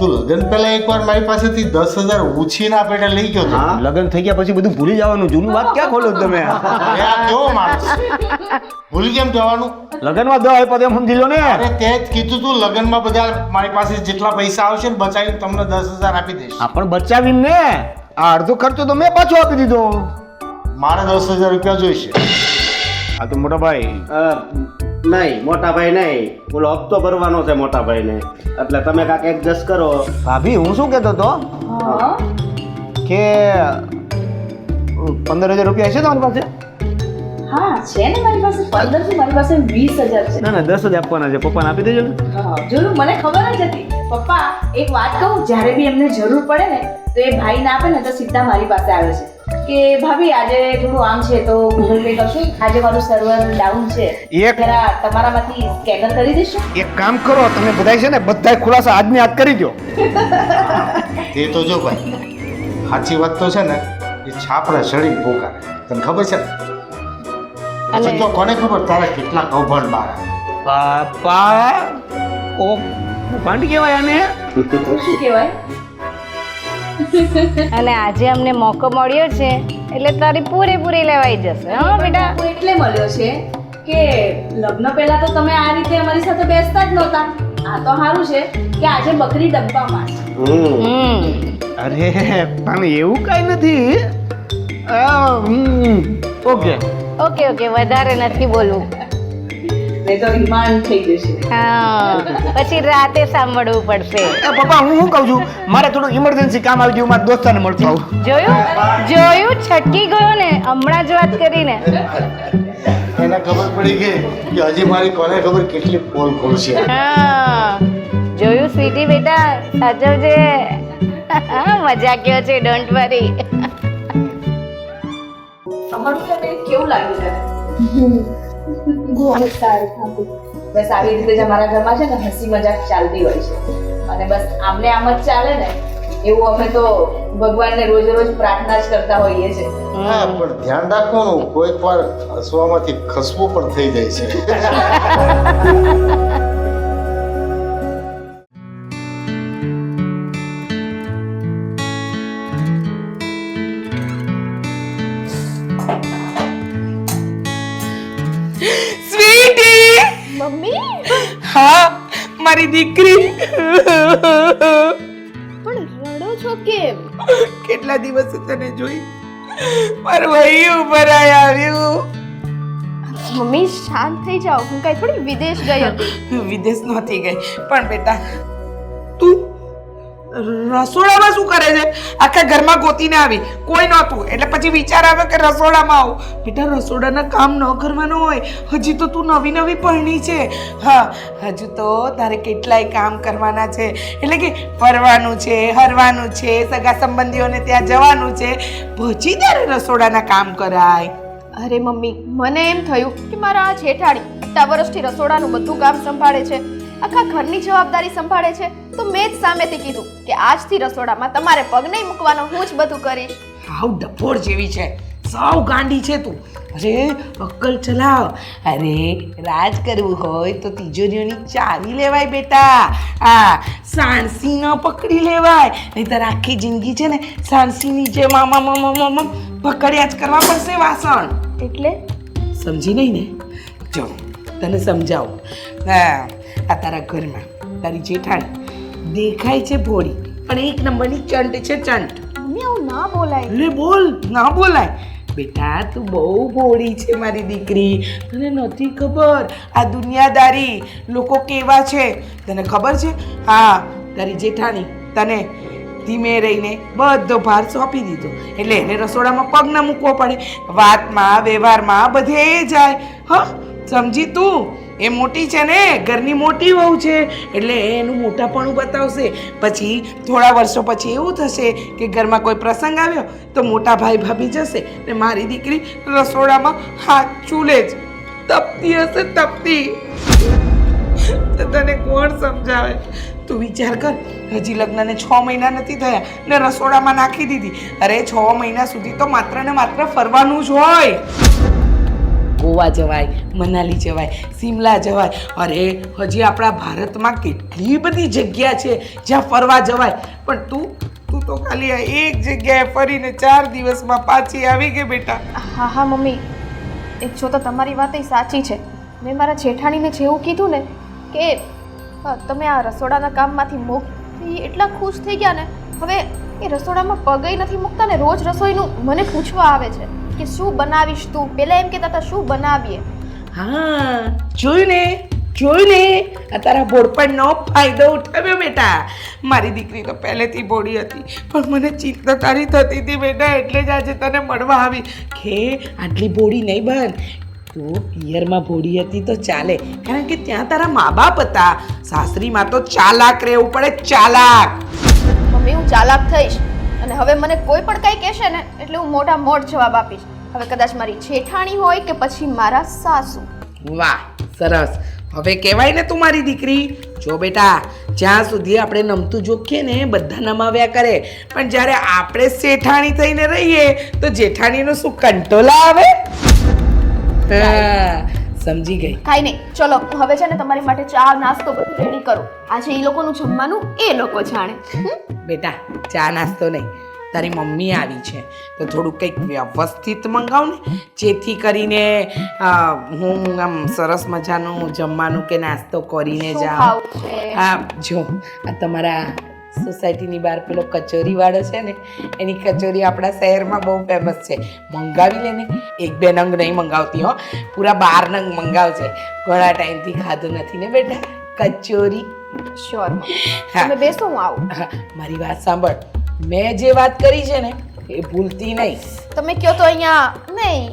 S1: તું લગ્ન પહેલા એકવાર મારી પાસેથી 10,000 ઉછીના પેટે લઈ ગયો તો.
S5: હા
S2: લગ્ન થઈ ગયા પછી બધું ભૂલી જવાનું, જૂનું વાત ક્યાં ખોલો છો તમે?
S1: અરે આ કેવો માણસ ભૂલી કેમ જવાનું?
S2: લગ્નમાં દવા આપ્યા તો એમ સમજી લો ને.
S1: અરે તે જ કીધું તું લગ્નમાં બધા મારી પાસે જેટલા પૈસા આવશે ને બચાવીને તમને 10,000 આપી દઈશ.
S2: આ પણ બચાવીને ને આ અડધો ખર્ચો તો મેં પાછો આપી દીધો.
S1: મારે 10,000 રૂપિયા જોઈશે.
S2: આ તો મોટા ભાઈ
S5: નહીં મોટા ભાઈ નહીં, ઓલો હપ્તો ભરવાનો છે મોટા ભાઈને, એટલે તમે કાંઈક એડજસ્ટ કરો.
S2: ભાભી હું શું કહેતો હતો કે 15,000 રૂપિયા હશે તમારી પાસે?
S3: હા છે ને મારી પાસે 15 છે, મારી પાસે 20,000 છે.
S2: ના ના 10 જ આપવાના છે, પપ્પાને આપી દેજો ને.
S3: જરૂર, મને ખબર જ હતી. પપ્પા એક વાત કહું, જ્યારે બી એમને જરૂર પડે ને તો એ ભાઈ ના આપે ને તો સીધા મારી પાસે આવે છે કે ભાભી આજે થોડું આમ છે તો ગૂગલ પે કરશો, આજે મારું સર્વર ડાઉન છે, જરા તમારામાંથી સ્કેનર કરી દેશો.
S2: એક કામ કરો, તમે બધાય છે ને બધાય ખુલાસા આજની આજ કરી દો.
S1: તે તો જો ભાઈ સાચી વાત તો છે ને એ છાપરા સડી પોકારે, તને ખબર છે ને? પછી તો કોને ખબર તારા કેટલા કૌભાંડ બહાર આવે.
S2: બાપા ઓ પાંડ કહેવાય આને.
S3: શું કહેવાય?
S4: અને આજે અમને મોકો મળ્યો છે એટલે તારી પૂરેપૂરી લેવાઈ જશે. હા બેટા.
S3: મોકો એટલે મળ્યો છે કે લગ્ન પહેલા તો તમે આ રીતે અમારી સાથે બેસતા જ નહોતા. આ તો સારું છે કે આજે બકરી ડબ્બામાં છે.
S2: અરે પણ એવું કઈ નથી. ઓકે
S4: ઓકે ઓકે, વધારે નથી બોલવું.
S3: નહીં તો રિમાન્ડ થઈ જશે.
S4: હા, પછી રાતે સાંભળવું પડશે.
S2: પપ્પા હું શું કહું છું, મારે થોડું ઇમરજન્સી કામ આવી ગયું, મારા દોસ્તાને મળતો આવું.
S4: જોયું છટકી ગયો ને હમણાં જ વાત કરીને.
S1: એને ખબર પડી ગઈ કે હજી મારી કોને ખબર કેટલી પોલ ખોલશે.
S4: હા જોયું સ્વીટી બેટા, સાચવજે. મજા કયો છે, ડોન્ટ વરી.
S3: અમારું ફેમિલી કેવું લાગ્યું છે? બહુ સારું. બસ આવી રીતે જ અમારા ઘરમાં છે ને હસી મજાક ચાલતી હોય છે અને બસ આમને આમ જ ચાલે ને એવું અમે તો ભગવાનને રોજ રોજ પ્રાર્થના જ કરતા હોઈએ છીએ.
S1: હા પણ ધ્યાન રાખવાનું, કોઈક વાર હસવામાંથી ખસવું પણ થઈ જાય છે.
S8: સ્વીટી,
S6: મમ્મી
S8: હા મારી દીકરી.
S6: પણ રડો છો કેમ?
S8: કેટલા દિવસે તને જોઈ, મારું વહી ઉપર આવ્યું.
S6: મમ્મી શાંત થઈ જાઓ, હું કઈ થોડી વિદેશ ગઈ હતી.
S8: વિદેશ નહોતી ગઈ, પણ બેટા તું રસોડામાં શું કરે છે? આખા ઘરમાં ગોતીને આવી, કોઈ નહોતું એટલે પછી વિચાર આવ્યો કે રસોડામાં આવું. બેટા રસોડાના કામ ન કરવાનું હોય, હજી તો તું નવી નવી પરણી છે. હા હજુ તો તારે કેટલાય કામ કરવાના છે, એટલે કે ફરવાનું છે, હરવાનું છે, સગા સંબંધીઓને ત્યાં જવાનું છે, પછી તારે રસોડાના કામ કરાય.
S6: અરે મમ્મી, મને એમ થયું કે મારા આ જેઠાણી આટલા વર્ષથી રસોડાનું બધું કામ સંભાળે છે, આખા ઘરની જવાબદારી સંભાળે છે, તો મેં જ સામેથી કીધું કે આજથી રસોડામાં તમારે પગ નહીં મૂકવાનો, હું જ બધું કરીશ.
S8: હાવ ડફોડ જેવી છે, સાવ ગાંડી છે તું. અરે અક્કલ ચલાવ. અરે રાજ કરવું હોય તો તિજોરીઓની ચાવી લેવાય બેટા. આ સાણસી ન પકડી લેવાય, નહીંતર આખી જિંદગી છે ને સાણસીની જેમ આમ પકડ્યા જ કરવા પડશે વાસણ.
S6: એટલે
S8: સમજી નહીં ને? જો તને સમજાવું. હા આ તારા ઘરમાં તારી જેઠાણી દેખાય છે ભોળી, પણ એક નંબરની ચંટ છે, ચંટ.
S6: મમ્મી આવું ના બોલાય.
S8: લે બોલ, ના બોલાય. બેટા તું બહુ ભોળી છે મારી દીકરી, તને નથી ખબર આ દુનિયાદારી લોકો કેવા છે, તને ખબર છે? હા તારી જેઠાણી તને ધીમે રહીને બધો ભાર સોંપી દીધો, એટલે એને રસોડામાં પગ ન મૂકવો પડે, વાતમાં વ્યવહારમાં બધે જાય. હા સમજી તું? એ મોટી છે ને, ઘરની મોટી વહુ છે, એટલે એનું મોટાપણું બતાવશે. પછી થોડા વર્ષો પછી એવું થશે કે ઘરમાં કોઈ પ્રસંગ આવ્યો તો મોટા ભાઈ ભાભી જશે ને મારી દીકરી રસોડામાં હાથ ચૂલે જ તપતી હશે, તપતી. તો તને કોણ સમજાવે? તું વિચાર કર, હજી લગ્નને 6 મહિના નથી થયા ને રસોડામાં નાખી દીધી. અરે 6 મહિના સુધી તો માત્ર ને માત્ર ફરવાનું જ હોય. ગોવા જવાય, મનાલી જવાય, સિમલા જવાય. અરે હજી આપણા ભારતમાં કેટલી બધી જગ્યા છે જ્યાં ફરવા જવાય. પણ તું તો ખાલી આ એક જગ્યાએ ફરીને 4 દિવસમાં પાછી આવી ગઈ બેટા.
S6: હા હા મમ્મી, એક જો તો તમારી વાત એ સાચી છે. મેં મારા જેઠાણીને જેવું કીધું ને કે તમે આ રસોડાના કામમાંથી મુક્ત એટલા ખુશ થઈ ગયા ને, હવે એ રસોડામાં પગઈ નથી મૂકતા ને રોજ રસોઈનું મને પૂછવા આવે છે કે શું બનાવીશ તું. પહેલા એમ કહેતા હતા શું બનાવીએ.
S8: હા, જોયું ને આ તારા બોળપણનો ફાયદો ઉઠાવ્યો બેટા. મારી દીકરી તો પહેલેથી બોડી હતી, પણ મને ચિંતા તારી થતી હતી બેટા, એટલે જ આજે તને મળવા આવી. કે આટલી બોડી નહીં બન, તું પિયરમાં બોડી હતી તો ચાલે, કારણ કે ત્યાં તારા મા બાપ હતા. સાસરીમાં તો ચાલાક રહેવું પડે, ચાલાક.
S6: મમ્મી હું ચાલાક થઈશ અને હવે મને કોઈ પણ કંઈ કહેશે ને એટલે હું મોટા મોટ જવાબ આપીશ. હવે કદાચ મારી જેઠાણી હોય કે પછી મારા સાસુ.
S8: વાહ, સરસ. હવે કહેવાય ને તું મારી દીકરી. જો બેટા, જ્યાં સુધી આપણે નમતું જોખીએ ને બધા નમાવ્યા કરે, પણ જ્યારે આપણે શેઠાણી થઈને રહીએ તો જેઠાણીનો શું કંટોલા આવે. હા, સમજી ગઈ.
S6: કાંઈ નહીં, ચલો હું હવે છે ને તમારી માટે ચા નાસ્તો બધું રેડી કરું. આજે એ લોકોનું જમવાનું એ લોકો જાણે.
S8: બેટા, ચા નાસ્તો નહીં, તારી મમ્મી આવી છે તો થોડુંક કંઈક વ્યવસ્થિત મંગાવ ને, જેથી કરીને હું આમ સરસ મજાનું જમવાનું કે નાસ્તો કરીને
S6: શું
S8: જાઉં.
S6: ખાવું છે?
S8: હા, જો આ તમારા સોસાયટીની બહાર પેલો કચોરીવાળો છે ને, એની કચોરી આપણા શહેરમાં બહુ ફેમસ છે. મંગાવી લે ને, 1-2 નંગ નહીં મંગાવતી હો, પૂરા 12 નંગ મંગાવજે. ઘણા ટાઈમથી ખાધું નથી ને બેટા કચોરી.
S6: શ્યોર.
S8: હા.
S6: તમે બેસો, હું આવું.
S8: હા, મારી વાત સાંભળ, મેં જે વાત કરી છે ને એ ભૂલતી નહીં.
S6: તમે કહો તો અહીંયા નહીં,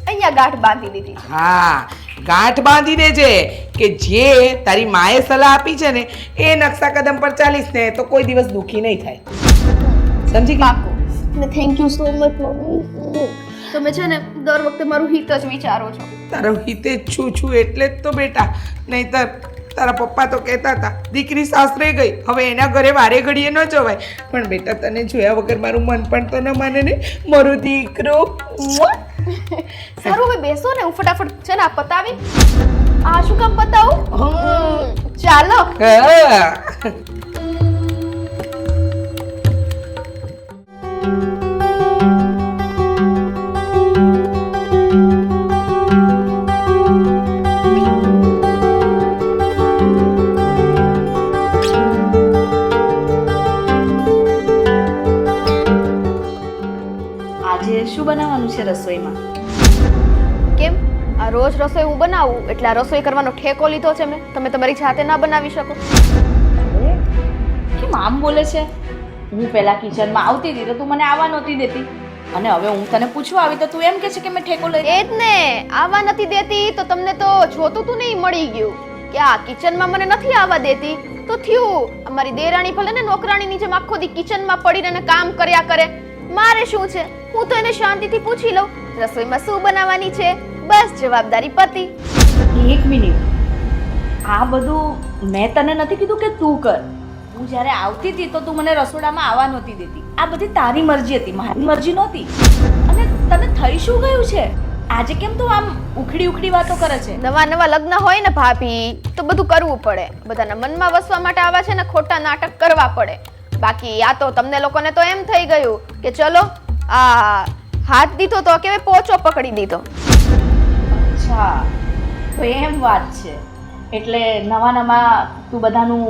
S6: અહીંયા ગાંઠ બાંધી દીધી.
S8: હા, ગાંઠ બાંધી દેજે કે જે તારી માએ સલાહ આપી છે ને એ નકશા કદમ પર ચાલીશ ને તો કોઈ દિવસ દુખી નહીં થાય. સમજી ગઈ?
S6: પાકું. અને thank you so much mummy. તમે છે ને દર વખતે મારું હિત જ વિચારો છો.
S8: તારો હિતે જ છું એટલે જ તો બેટા, નહીતર તારા પપ્પા તો કહેતા હતા દીકરી સાસરે ગઈ, હવે એના ઘરે વારે ઘડીએ ન જવાય. પણ બેટા, તને જોયા વગર મારું મન પણ તો ન માને ને, મારો દીકરો.
S6: સારું, હવે બેસો ને, હું ફટાફટ છે ને આ પતાવી. આ શું કામ પતાવું? ચાલો.
S8: હા.
S3: આજે શું બનાવવાનું છે રસોઈમાં?
S6: કેમ આ રોજ રસોઈ હું બનાવું એટલે આ રસોઈ કરવાનો ઠેકો લીધો છે મેં? તમે તમારી જાતે ના બનાવી શકો?
S3: અરે, કેમ આમ બોલે છે? હું પહેલા કિચનમાં આવતી હતી તો તું મને આવવા નહોતી દેતી, અને હવે હું તને પૂછવા આવી તો તું એમ કહે છે કે મેં ઠેકો લઈ.
S6: એ જ ને, આવવા નથી દેતી તો તમને તો જોતું તું નહીં મળી ગયું કે આ કિચનમાં મને નથી આવવા દેતી તો થયું. અમારી દેરાણી ભલે ને નોકરાણીની જેમ આખો દી કિચનમાં પડીને એને કામ કર્યા કરે, મારે શું છે? હું તો એને શાંતિથી પૂછી લઉં રસોઈમાં શું બનાવવાની છે, બસ જવાબદારી પતી.
S3: 1 મિનિટ, આ બધું મેં તને નથી કીધું કે તું કર. હું જ્યારે આવતી હતી તો તું મને રસોડામાં આવવા નહોતી દેતી. આ બધી તારી મરજી હતી, મારી મરજી નહોતી. અને તને થઈ શું ગયું છે? આજે કેમ તું આમ ઉખડી વાતો કરે છે?
S6: નવા નવા લગ્ન હોય ને ભાભી તો બધું કરવું પડે, બધાના મનમાં વસવા માટે આવા છે ને ખોટા નાટક કરવા પડે. બાકી આ તો તમને લોકોને તો એમ થઈ ગયું કે ચલો આ હાથ દીધો તો કે પોચો પકડી દીધો.
S3: અચ્છા, તો એમ વાત છે. એટલે નવા તું બધાનું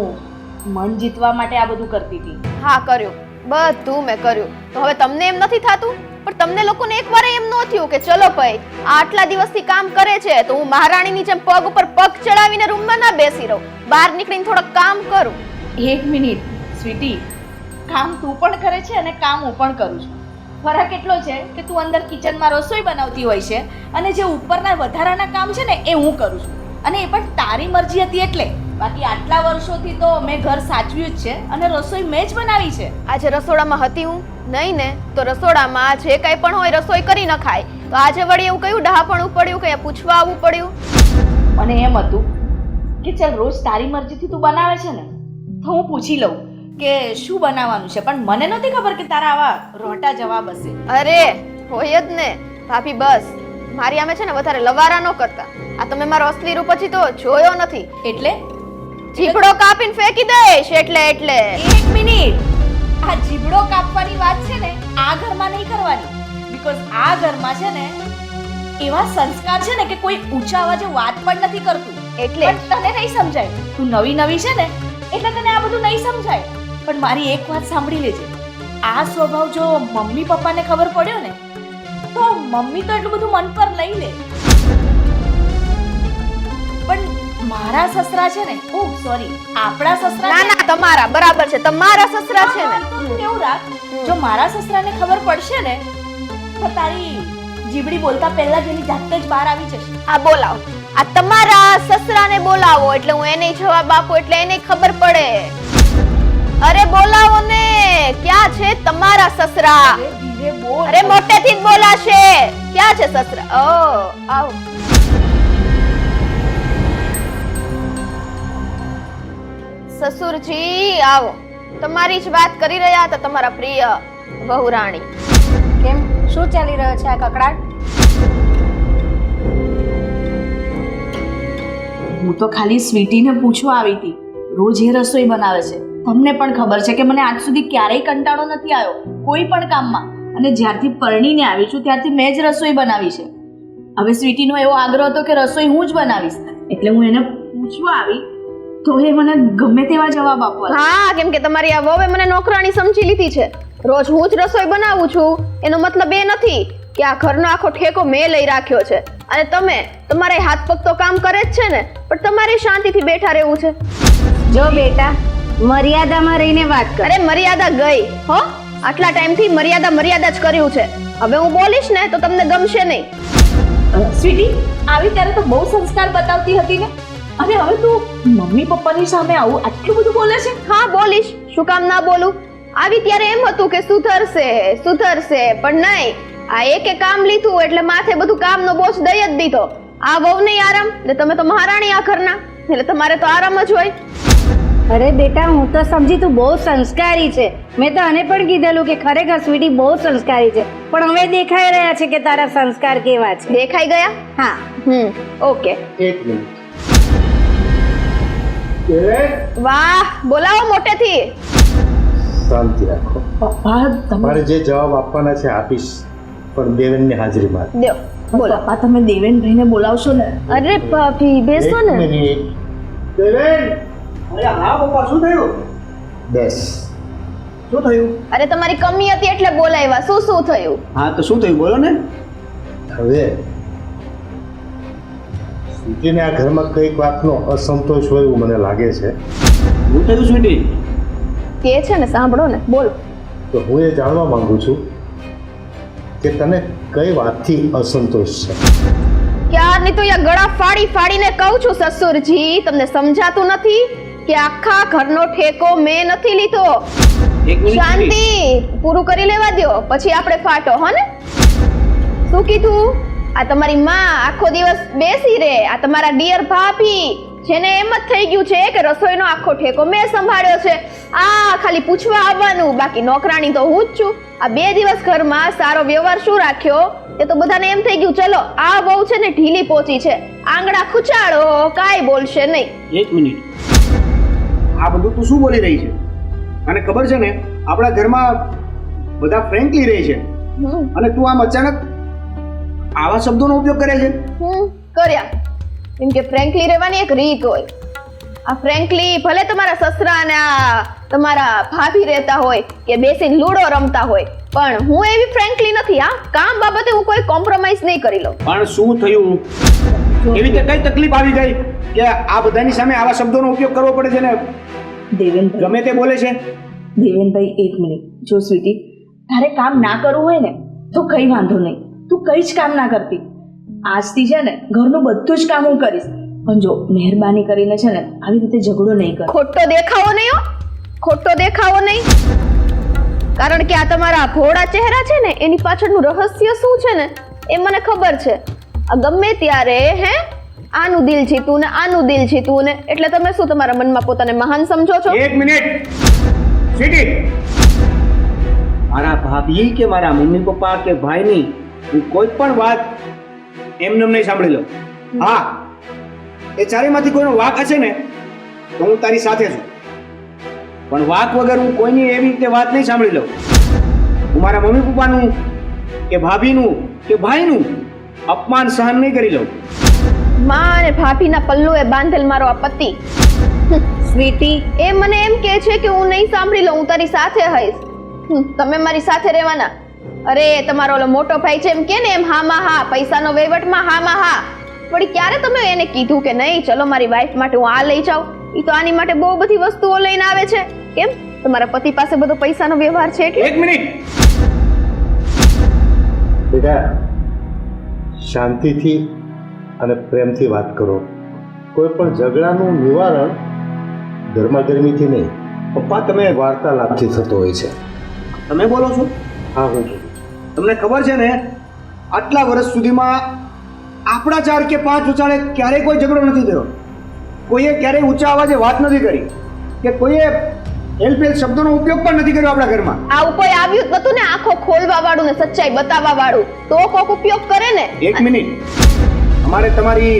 S3: મન જીતવા માટે આ બધું કરતી હતી?
S6: હા, કર્યું, બધું મેં કર્યું. તો હવે તમને એમ નથી થતું? પણ તમને લોકોને એકવાર એમ ન થયું કે ચલો ભાઈ આટલા દિવસથી કામ કરે છે તો હું મહારાણીની જેમ પગ ઉપર પગ ચડાવીને રૂમમાં ના બેસી રહું, બહાર નીકળીને થોડુંક કામ કરું?
S3: 1 મિનિટ સ્વીટી, કામ તું પણ કરે છે અને કામ હું પણ કરું છું. ફરક એટલો છે કે તું અંદર કિચનમાં રસોઈ બનાવતી હોય છે અને જે ઉપરના વધારાના કામ છે ને એ હું કરું છું, અને એ પણ તારી મરજી હતી એટલે. બાકી આટલા વર્ષોથી તો મેં ઘર સાચવ્યું જ છે અને રસોઈ મેં જ બનાવી છે.
S6: આજે રસોડામાં હતી હું નહીં ને, તો રસોડામાં જે કાંઈ પણ હોય રસોઈ કરી ન ખાય તો આજે વળી એવું કયું ડહાપણું પડ્યું કે પૂછવા આવવું પડ્યું?
S3: મને એમ હતું કે ચાલ રોજ તારી મરજીથી તું બનાવે છે ને તો હું પૂછી લઉં કે શું બનાવવાનું છે, પણ મને નહોતી ખબર કે તારા આવા રોટા જવાબ હશે.
S6: અરે હોય જ ને ભાભી, બસ મારી આમે છે ને વધારે લવારા ન કરતા. આ તમે મારો અસલી રૂપ હજી તો જોયો નથી.
S3: એટલે
S6: જીભડો કાપીને ફેંકી દઈશ એટલે.
S3: એક મિનિટ, આ જીબડો કાપવાની વાત છે ને આ ઘરમાં નહીં કરવાની. બીકોઝ આ ઘરમાં છે ને એવા સંસ્કાર છે ને કે કોઈ ઊંચા અવાજે વાત પણ નથી કરતું.
S6: એટલે?
S3: પણ તને નહીં સમજાય. તું નવી છે ને એટલે તને આ બધું નહીં સમજાય. પણ મારી એક વાત સાંભળી લેજે, આ સ્વભાવ જો મમ્મી પપ્પાને ખબર પડ્યો ને તો મમ્મી તો એટલું બધું મન પર લઈ લે. પણ મારા સસરા છે ને, ઓહ સોરી, આપણા સસરા
S6: ના ના, તમારા બરાબર છે, તમારા સસરા છે ને.
S3: તો તું એવું રાખ, જો મારા સસરાને ખબર પડશે ને તો તારી જીબડી બોલતા પહેલા જ એની જાતે જ બહાર આવી જશે.
S6: આ બોલાવો, આ તમારા સસરાને બોલાવો એટલે હું એને જવાબ આપું એટલે એને ખબર પડે. અરે બોલાવો ને, ક્યાં છે તમારા સસરા?
S3: અરે ધીરે બોલ.
S6: અરે મોટેથી જ બોલાશે. ક્યાં છે સસરા? ઓ આવો. સસુરજી આવો. તમારી જ વાત કરી રહ્યા હતા તમારા પ્રિય વહુરાણી.
S4: કેમ, શું ચાલી રહ્યો છે આ કકડાટ?
S3: હું તો ખાલી સ્વીટીને પૂછવા આવી હતી. રોજ એ રસોઈ બનાવે છે. તમને પણ ખબર છે કે મને આજ સુધી ક્યારેય કંટાળો નથી આવ્યો કોઈ પણ કામમાં. અને જ્યારથી પરણીને આવી છું ત્યારથી મેં જ રસોઈ બનાવી છે. હવે સ્વીટીનો એવો આગ્રહ હતો કે રસોઈ હું જ બનાવીશ, એટલે હું એને પૂછવા આવી તો એ મને ગમે તેવા જવાબ આપવા.
S6: હા, કેમ કે તમારી આ વહુએ મને નોકરાણી સમજી લીધી છે. રોજ હું જ રસોઈ બનાવું છું એનો મતલબ એ નથી કે આ ઘરનો આખો ઠેકો મેં લઈ રાખ્યો છે. અને તમે તમારે હાથ પગ તો કામ કરે જ છે ને, પણ તમારે શાંતિથી બેઠા રહેવું છે.
S4: જો બેટા, મર્યાદામાં રહીને વાત કર.
S6: અરે મર્યાદા ગઈ હો. આટલા ટાઈમથી મર્યાદા જ કર્યું છે. હવે હું બોલીશ ને તો તમને ગમશે નહીં.
S3: સ્વીટી, આવી ત્યારે તો બહુ સંસ્કાર બતાવતી હતી ને, અને હવે તું મમ્મી પપ્પાની સામે આવું આટલું બધું બોલે છે.
S6: હા બોલીશ, શું કામ ના બોલું. આવી ત્યારે એમ હતું કે સુધરશે, પણ નહીં. આ એકે કામ લીધું એટલે માથે બધું કામનો બોજ દઈ જ દીધો. આ વહુ નહીં આરામ, એટલે તમે તો મહારાણી આ ઘરના, એટલે તમારે તો આરામ જ હોય.
S4: અરે બેટા, હું તો સમજી તું બહુ સંસ્કારી છે. મેં તો આને પણ કીધેલું કે ખરેખર સ્વીટી બહુ સંસ્કારી છે, પણ હવે દેખાઈ રહ્યા છે કે તારા સંસ્કાર કેવા છે.
S6: દેખાઈ ગયા?
S4: હા.
S6: ઓકે.
S1: એક મિનિટ.
S6: વાહ, બોલાવો મોટેથી.
S1: શાંતિ રાખો.
S3: પપ્પા તમે
S1: મારે જે જવાબ આપવાના છે આપીશ, પણ દેવેનની હાજરીમાં.
S6: દ્યો, બોલો.
S3: પપ્પા તમે દેવેનભાઈને બોલાવશો ને?
S6: અરે ભાભી બેસો
S1: એક
S6: ને.
S1: મિનિટ. દેવેન,
S2: હા પપ્પા, શું થયું?
S1: બેસ.
S2: શું થયું?
S6: અરે તમારી કમી હતી એટલે બોલાવ્યા. શું થયું?
S2: હા તો શું થયું, બોલો ને.
S1: હવે સ્વીટીને આ ઘરમાં કઈક વાતનો અસંતોષ હોય એવું મને લાગે છે.
S2: શું થયું સ્વીટી?
S6: કે છે ને, સાંભળો ને, બોલો.
S1: તો હું એ જાણવા માંગુ છું કે તને કઈ વાતથી અસંતોષ છે.
S6: ક્યારની તો અહીંયા ગળા ફાડીને કહું છું સસુરજી, તમને સમજાતું નથી કે આખા ઘરનો ઠેકો મેં નથી લીધો.
S2: એક મિનિટ
S6: શાંતિ, પૂરું કરી લેવા દ્યો, પછી આપણે ફાટો. હો ને? શું કીધું? આ તમારી માં આખો દિવસ બેસી રહે, આ તમારા ડિયર ભાભી જેને એમ જ થઈ ગયું છે કે રસોઈનો આખો ઠેકો મેં સંભાળ્યો છે. આ ખાલી પૂછવા આવવાનું, બાકી નોકરાણી તો હું જ છું. આ 2 દિવસ ઘરમાં સારો વ્યવહાર શું રાખ્યો એ તો બધાને એમ થઈ ગયું ચલો આ બહુ છે ને ઢીલી પોચી છે, આંગળા ખૂચાડો, કાંઈ બોલશે નહીં.
S2: એક મિનિટ, આ બધું તું શું બોલી રહી છે? અને ખબર છે ને આપણા ઘરમાં બધા ફ્રેન્કલી રહે છે, અને તું આમ અચાનક આવા શબ્દોનો ઉપયોગ કરે છે.
S6: કર્યા. કેમ કે ફ્રેન્કલી રહેવાની એક રીત હોય. આ ફ્રેન્કલી ભલે તમારા સસરા અને આ તમારા ભાભી રહેતા હોય કે બેસીને લૂડો રમતા હોય, પણ હું એવી ફ્રેન્કલી નથી. હા, કામ બાબતે હું કોઈ કોમ્પ્રોમાઇઝ નહીં કરી લઉં.
S2: પણ શું થયું? એવી રીતે કઈ તકલીફ આવી ગઈ કે આ બધાની સામે આવા શબ્દોનો ઉપયોગ કરવો પડે છે ને
S3: દેવેનભાઈ,
S2: ગમે તે બોલે છે?
S3: દેવેનભાઈ એક મિનિટ. જો સ્વીટી, તારે કામ ના કરવું હોય ને તો કઈ વાંધો નહીં, તું કઈ જ કામ ના કરતી. આજથી છે ને ઘરનું બધું જ કામ હું કરીશ, પણ જો મહેરબાની કરીને છે ને આવી રીતે ઝઘડો નહીં કર.
S6: ખોટો દેખાવો નહીં હો, ખોટો દેખાવો નહીં. કારણ કે આ તમારા ભોળા ચહેરા છે ને એની પાછળનું રહસ્ય શું છે ને એ મને ખબર છે. આ ગમે ત્યારે આનું દિલ જીતું ને આનું દિલ જીતું ને, એટલે તમે શું તમારા મનમાં પોતાને મહાન સમજો છો?
S2: એક મિનિટ સ્વીટી, મારા ભાભી કે મારા મમ્મી પપ્પા કે ભાઈની હું કોઈ પણ વાત એમને નહીં સાંભળી લઉં. હા, એ ચારેમાંથી કોઈનો વાંક હશે ને તો હું તારી સાથે છું, પણ વાંક વગર હું કોઈની એવી રીતે વાત નહીં સાંભળી લઉં. હું મારા મમ્મી પપ્પાનું કે ભાભીનું કે ભાઈનું અપમાન સહન નહીં કરી લઉં.
S6: માં અને ભાભીના પલ્લુએ બાંધેલ મારો આ પતિ
S4: સ્વીટી,
S6: એ મને એમ કહે છે કે હું નહીં સાંભળી લઉં, હું તારી સાથે હઈશ. તમે મારી સાથે રહેવાના. અરે તમારો ઓલો મોટો ભાઈ છે એમ કે ને એમ હામાં હા, પૈસાનો વહીવટમાં હામાં હા. વળી ક્યારે તમે એને કીધું કે નહીં ચલો મારી વાઈફ માટે હું આ લઈ જાઉં? ઈ તો આની માટે બહુ બધી વસ્તુઓ લઈને આવે છે. કેમ તમારા પતિ પાસે બધો પૈસાનો વ્યવહાર છે એટલે?
S2: એક મિનિટ.
S1: બેટા, શાંતિથી અને પ્રેમથી વાત કરો. કોઈ પણ ઝઘડાનું નિવારણ ગરમા ગરમીથી નહીં,
S2: પપ્પા તમે
S1: વાર્તાલાપથી થતો હોય છે.
S2: તમે બોલો છો?
S1: હા, હું
S2: તમને ખબર છે ને આટલા વર્ષ સુધીમાં આપણા 4 કે 5 ઉચાળે ક્યારેય કોઈ ઝઘડો નથી થયો. કોઈએ ક્યારેય ઊંચા અવાજે વાત નથી કરી કે કોઈએ હેલપેલ શબ્દોનો ઉપયોગ પણ નથી કર્યો આપણા ઘરમાં.
S6: આવું કોઈ આવ્યું જ નતું ને, આંખો ખોલવા વાળું ને સચ્ચાઈ બતાવવા વાળું, તો કોક ઉપયોગ કરે ને.
S2: એક મિનિટ, અમારે તમારી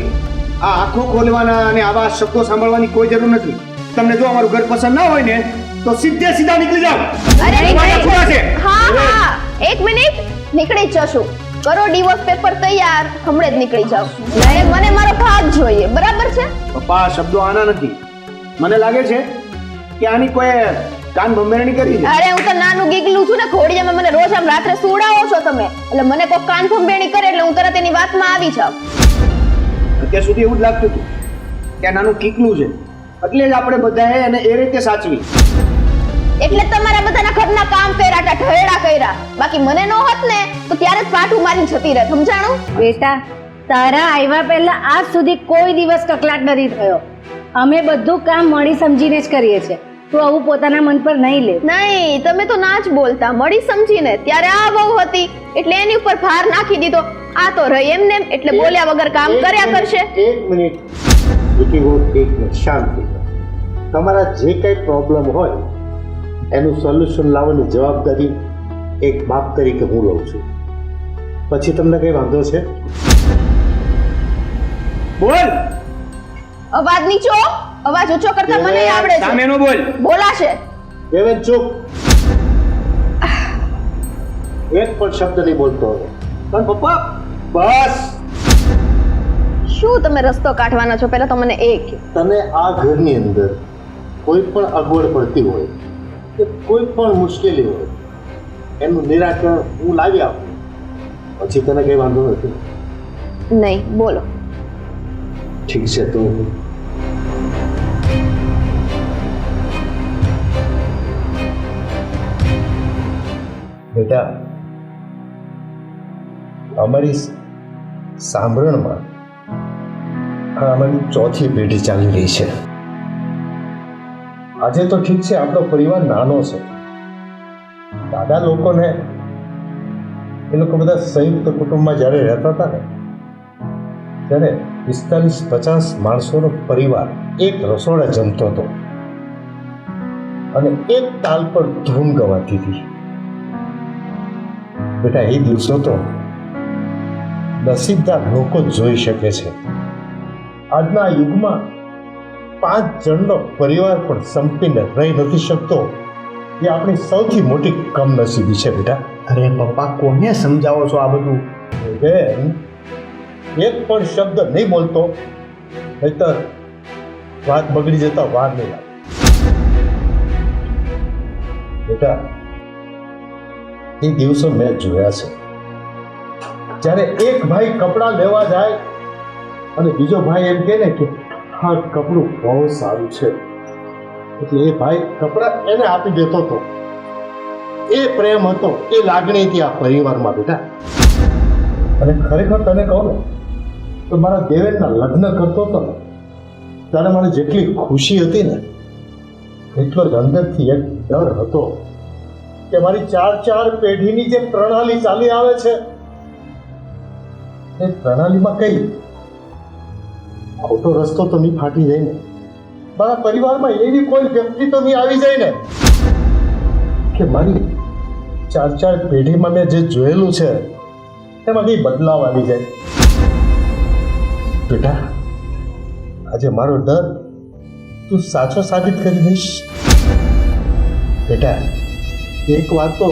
S2: આ આંખો ખોલવાના અને આવા શબ્દો સાંભળવાની કોઈ જરૂર નથી. તમને જો અમારું ઘર પસંદ ના હોય ને તો સીધે સીધા નીકળી જાઓ.
S6: અરે
S2: તમારા ખોળા છે.
S6: હા હા, એક મિનિટ, નીકળી જ જશું. કરો ડિવોર્સ પેપર તૈયાર, હમણે જ નીકળી જાઓ. અને મને મારો ભાગ જોઈએ, બરાબર છે?
S2: પપ્પા, આ શબ્દો આના નથી. મને લાગે છે કે આની કોઈ કાન ભંભેરણી કરી છે.
S6: અરે હું તો નાનું ગીગલું છું ને, ઘોડિયામાં મને રોજ આમ રાત્રે સુવડાવો છો તમે, એટલે મને કોઈ કાન ભંભેરણી કરે એટલે હું તરત એની વાતમાં આવી જાઉં.
S2: અત્યાર સુધી એવું જ લાગતું હતું કે આ નાનું કીકલું છે, એટલે જ આપણે બધાએ એને એ રીતે સાચવી.
S6: એટલે તમારા બધાના ઘરના કામ કર્યા, ઢહેડા કર્યા. બાકી મને નો હોત ને તો ત્યારે જ પાઠું મારીને જતી રહે, સમજાણું?
S4: બેટા, તારા આવ્યા પહેલા આજ સુધી કોઈ દિવસ કકલાટ નથી થયો. અમે બધું કામ મળી સમજીને જ કરીએ છીએ. તું આવું પોતાના મન પર નહીં લે.
S6: નહીં, તમે તો ના જ બોલતા, મળી સમજીને. ત્યારે આ વહુ હતી એટલે એની ઉપર ભાર નાખી દીધો. આ તો રહી એમને એમ, એટલે બોલ્યા વગર કામ કર્યા કરશે.
S1: એક મિનિટ વિકી, હું એક મિનિટ શાંત થઈ જાઓ. તમારા જે કંઈ પ્રોબ્લેમ હોય એનું સોલ્યુશન લાવવાની જવાબદારી એક બાપ તરીકે હું લઉં છું. પછી તમને કઈ વાંધો છે?
S2: બોલ.
S6: અવાજ નીચો, અવાજ ઊંચો કરતા મને આવડે છે.
S2: સામે નો બોલ.
S6: બોલાશે.
S1: દેવેન ચૂપ. એક પણ શબ્દ નહીં બોલતો હવે.
S2: પણ પપ્પા બસ.
S6: શું તમે રસ્તો કાઢવાના છો? પહેલા તો મને એ કહો.
S1: તને આ ઘરની અંદર કોઈ પણ અગવડ પડતી હોય કે કોઈ પણ મુશ્કેલી હોય એનું નિરાકરણ હું લાવી આપું, પછી તને કઈ વાંધો નથી.
S6: નહીં, બોલો.
S1: ઠીક છે તો બેટા, અમારી સાંભળણમાં આ અમારી 4થી પેઢી ચાલી રહી છે. આજે તો ઠીક છે, આપણો પરિવાર નાનો છે. દાદા લોકોને એ લોકો બધા સંયુક્ત કુટુંબમાં જ્યારે રહેતા હતા ને, ત્યારે 45-50 માણસોનો પરિવાર એક રસોડા જમતો હતો અને એક તાલ પર ધૂમ ગવાતી હતી. બેટા, એ દિવસો તો નસીબદાર લોકો જ જોઈ શકે છે. આજના યુગમાં 5 જણનો પરિવાર પણ સંપીને રહી નથી શકતો. એ આપણી સૌથી મોટી કમનસીબી છે બેટા.
S2: અરે પપ્પા, કોને સમજાવો છો આ બધું?
S1: બેન, એક પણ શબ્દ નહીં બોલતો, નહીતર વાત બગડી જતા વાર નહીં લાગે. બેટા, એ દિવસો મેં જોયા છે. જ્યારે એક ભાઈ કપડાં લેવા જાય અને બીજો ભાઈ એમ કહે ને કે હા, કપડું બહુ સારું છે, એટલે એ ભાઈ કપડાં એને આપી દેતો હતો. એ પ્રેમ હતો, એ લાગણી હતી આ પરિવારમાં બેટા. અને ખરેખર તને કહું ને તો મારા દેવેનના લગ્ન કરતો હતો ને ત્યારે મને જેટલી ખુશી હતી ને એટલો જ અંદરથી એક ડર હતો કે મારી 4 પેઢીની જે પ્રણાલી ચાલી આવે છે એ પ્રણાલીમાં કઈ ખોટો રસ્તો તો નહીં ફાટી જાય ને? મારા પરિવારમાં એવી કોઈ વ્યક્તિ તો નહીં આવી જાય ને કે મારી 4 પેઢીમાં મેં જે જોયેલું છે એમાં કઈ બદલાવ આવી જાય? બેટા, આજે મારો ડર તું સાચો સાબિત કરી દઈશ. બેટા, એક વાત તો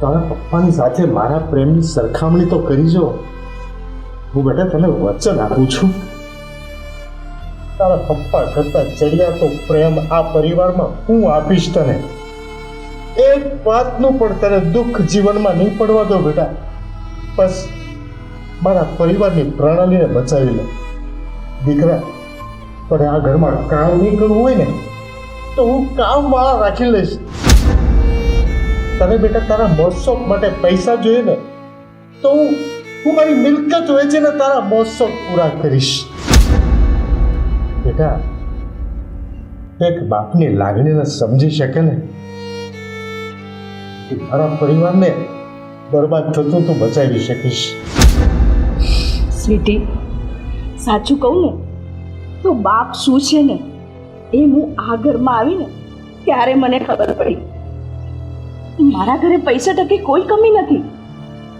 S1: તારા પપ્પાની સાથે મારા પ્રેમની સરખામણી તો કરી જો. હું બેટા તને વચન આપું છું, તારા પપ્પા કરતા ચડિયા તો પ્રેમ આ પરિવારમાં હું આપીશ તને. એક વાતનું પણ તને દુઃખ જીવનમાં નહીં પડવા દો બેટા. બસ મારા પરિવારની પ્રણાલીને બચાવી લે. દીકરા, પણ આ ઘરમાં કામ નહીં કરવું હોય ને તો હું કામ વાળા રાખી લઈશ. તને બેટા તારા મોજ-શોખ માટે પૈસા જોઈએ ને તો હું મારી મિલકત વેચીને તારા મોજ-શોખ પૂરા કરીશ. બેટા, એક બાપની લાગણીને સમજી શકે ને મારા પરિવારને બરબાદ થતું તું બચાવી શકીશ.
S3: સ્વીટી, સાચું કહું ને તો બાપ શું છે ને એ હું આ ઘરમાં આવીને ત્યારે મને ખબર પડી. મારા ઘરે પૈસા ટકે કોઈ કમી નથી.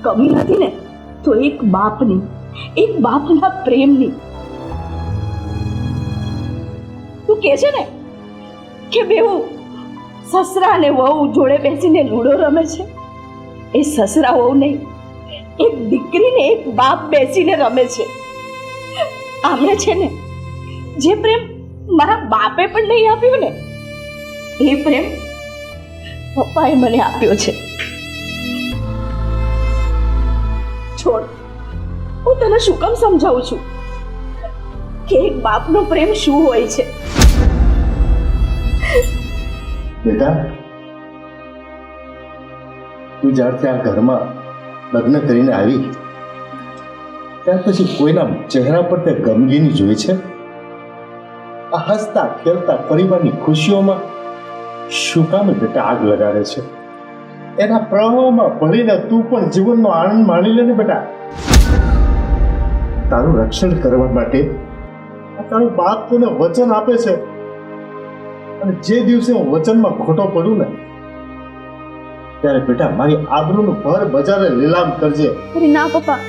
S3: કમી નથી ને તો એક બાપની, એક બાપના પ્રેમની. તું કહે છે ને કે બેહુ સસરા અને વહુ જોડે બેસીને લૂડો રમે છે, એ સસરા વહુ નહીં, એક દીકરીને એક બાપ બેસીને રમે છે. આમણે છે ને જે પ્રેમ મારા બાપે પણ નહીં આપ્યો ને એ પ્રેમ પપ્પાએ મને આપ્યો છે. છોડ, હું તને શું કામ સમજાવું છું કે એક બાપનો પ્રેમ શું હોય છે.
S1: બેટા, તું જ્યારથી આ ઘરમાં લગ્ન કરીને આવી ત્યાર પછી કોઈના ચહેરા પર તે ગમગીની જોઈ છે? આ હસતા ખેલતા પરિવારની ખુશીઓમાં શું કામ બેટા આગ લગાડે છે? એના પ્રવાહમાં ભળીને તું પણ જીવનનો આનંદ માણી લે ને બેટા. તારું રક્ષણ કરવા માટે આ તારું બાપ તને વચન આપે છે, અને જે દિવસે હું વચનમાં ખોટો પડું ને ત્યારે બેટા મારી આબરૂનું ભર બજારે લીલામ કરજે.
S6: અરે ના પપ્પા,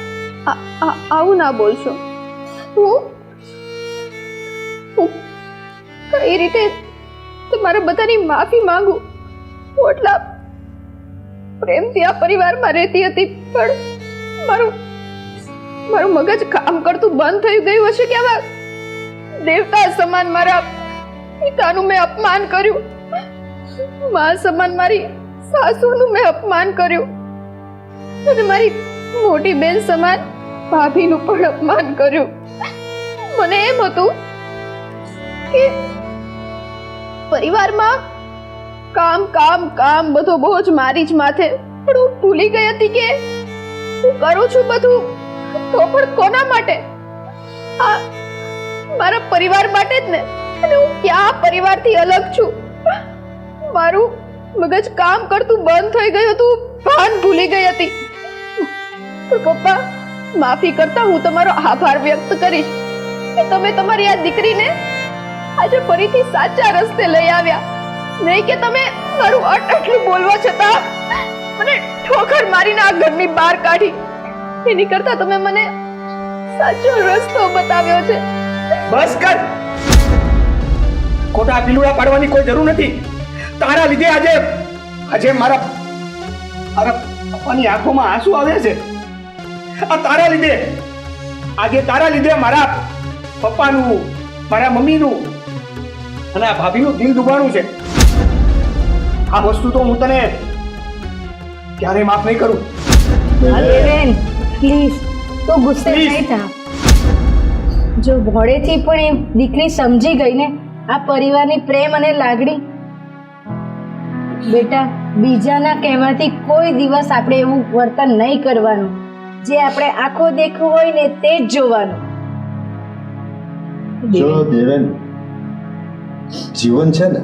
S6: આવું ના બોલશો. હું કઈ રીતે તમારા બધાની માફી માંગુ? હું એટલા પ્રેમથી આ પરિવારમાં રહેતી હતી, પણ મારું મગજ કામ કરતું બંધ થઈ ગયું હશે કે આવા દેવતા સમાન મારા પિતાનું મેં અપમાન કર્યું, મા સમાન મારી સાસુનું મેં અપમાન કર્યું, અને મારી મોટી બેન સમાન ભાભીનું પણ અપમાન કર્યું. મને એમ હતું કે પરિવારમાં કામ કામ કામ બધો બોજ મારી જ માથે, પણ હું ભૂલી ગઈ હતી કે હું કરું છું બધું તો પણ કોના માટે? આ મારા પરિવાર માટે જ ને. અને હું ક્યાં પરિવારથી અલગ છું? મારું મગજ કામ કરતું બંધ થઈ ગયું હતું, ભાન ભૂલી ગઈ હતી. પપ્પા, માફી કરતા હું તમારો આભાર વ્યક્ત કરીશ કે તમે તમારી આ દીકરીને આજે ફરીથી સાચા રસ્તે લઈ આવ્યા, નહીં કે તમે મારું આટલું બોલવા છતાં મને ઠોકર મારીને આ ઘરની બહાર કાઢી. એની કરતા તમે મને સાચો રસ્તો બતાવ્યો છે.
S2: બસ કર, ખોટા પીલુડા પાડવાની કોઈ જરૂર નથી. તારા લીધે આજે મારા પપ્પાની આંખોમાં આંસુ આવે છે. આ તારા લીધે, આજે તારા લીધે મારા પપ્પાનું, મારા મમ્મીનું અને આ ભાભીનું દિલ દુભાણું છે. આ વસ્તુ તો હું તને ક્યારેય માફ નહીં કરું.
S4: બેન પ્લીઝ તું ગુસ્સે નહીં થા. જો ભોળેથી પણ એ દીકરી સમજી ગઈ ને આ પરિવારની પ્રેમ અને લાગણી. બેટા, બીજાના કહેવાથી કોઈ દિવસ આપણે એવું વર્તન નહીં કરવાનું. જે આપણે આંખો દેખવું હોય ને તે જ જોવાનું.
S1: જો દેવેન, જીવન છે ને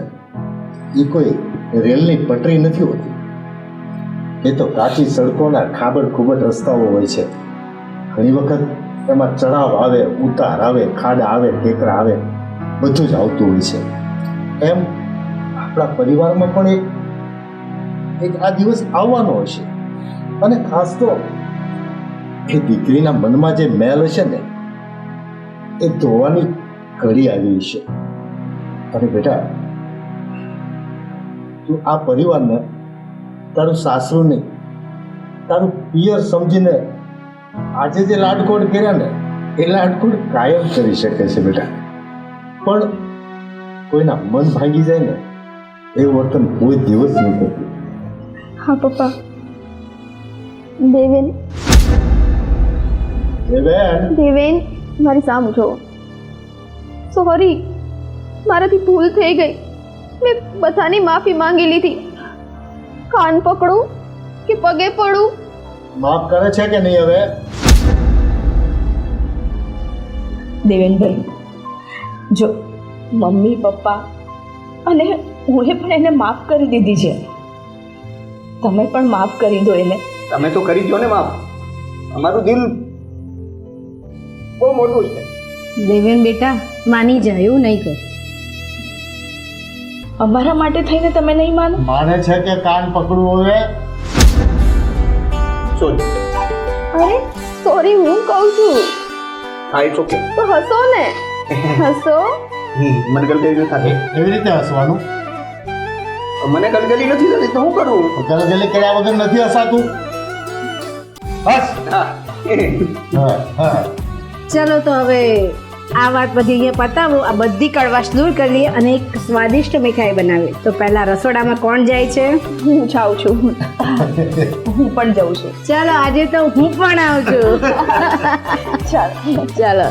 S1: એ કોઈ રેલની પટરી નથી હોતી. એ તો કાચી સડકોના ખાબડ ખુબડ રસ્તાઓ હોય છે. ઘણી વખત એમાં ચડાવ આવે, ઉતાર આવે, ખાડા આવે, ટેકરા આવે, બધું જ આવતું હોય છે. એમ આપણા પરિવારમાં પણ એક આ દિવસ આવવાનો હશે. અને ખાસ તો એ દીકરીના મનમાં જે મેલ હશે ને એ ધોવાની ઘડી આવી છે. અને બેટા તું આ પરિવારને તારું સાસરું નહીં તારું પિયર સમજીને આજે જે લાડકોડ કર્યા ને એ લાડકોડ કાયમ કરી શકે છે બેટા. પણ કોઈના મન ભાંગી જાય ને એ વર્તન કોઈ દિવસ નહીં કરતું.
S6: હા પપ્પા. દેવેન
S1: બેન
S6: દેવેન મારી સામું જો. સોરી, મારાથી ભૂલ થઈ ગઈ. મેં બધાની માફી માંગી લીધી. કાન પકડું કે પગે પડું?
S1: માફ કરે છે કે નહીં હવે?
S3: દેવેનભાઈ, જો મમ્મી પપ્પા અને હું પણ એને માફ કરી દીધી છે. તમે પણ માફ કરી દો એને.
S2: તમે તો કરી દો ને માફ. અમારું દિલ બહુ મોટું છે.
S4: દેવેન બેટા માની જા, એવું નહીં કર.
S3: અમારા માટે થઈને તમે નહીં માનો?
S1: માને છે કે કાન પકડવું હવે?
S2: સોરી.
S6: અરે સોરી હું કહું છું.
S2: હા, ઇટ્સ ઓકે.
S6: તો હસો ને, હસો.
S2: મને ગલગલી નથી થતી.
S1: એવી રીતે હસવાનું?
S2: મને ગલગલી નથી થતી તો હું કરું?
S1: ગલગલી કર્યા વગર નથી હસાતું? બસ.
S2: હા.
S1: હા હા.
S4: ચલો તો હવે આ વાત બધી અહીંયા પતાવો, આ બધી કડવાશ દૂર કરી લઈએ અને એક સ્વાદિષ્ટ મીઠાઈ બનાવીએ. તો પહેલા રસોડામાં કોણ જાય છે?
S6: હું જાઉં છું.
S3: હું પણ જઉં છું.
S4: ચાલો આજે તો હું પણ આવું છું.
S3: ચાલો.
S4: ચાલો.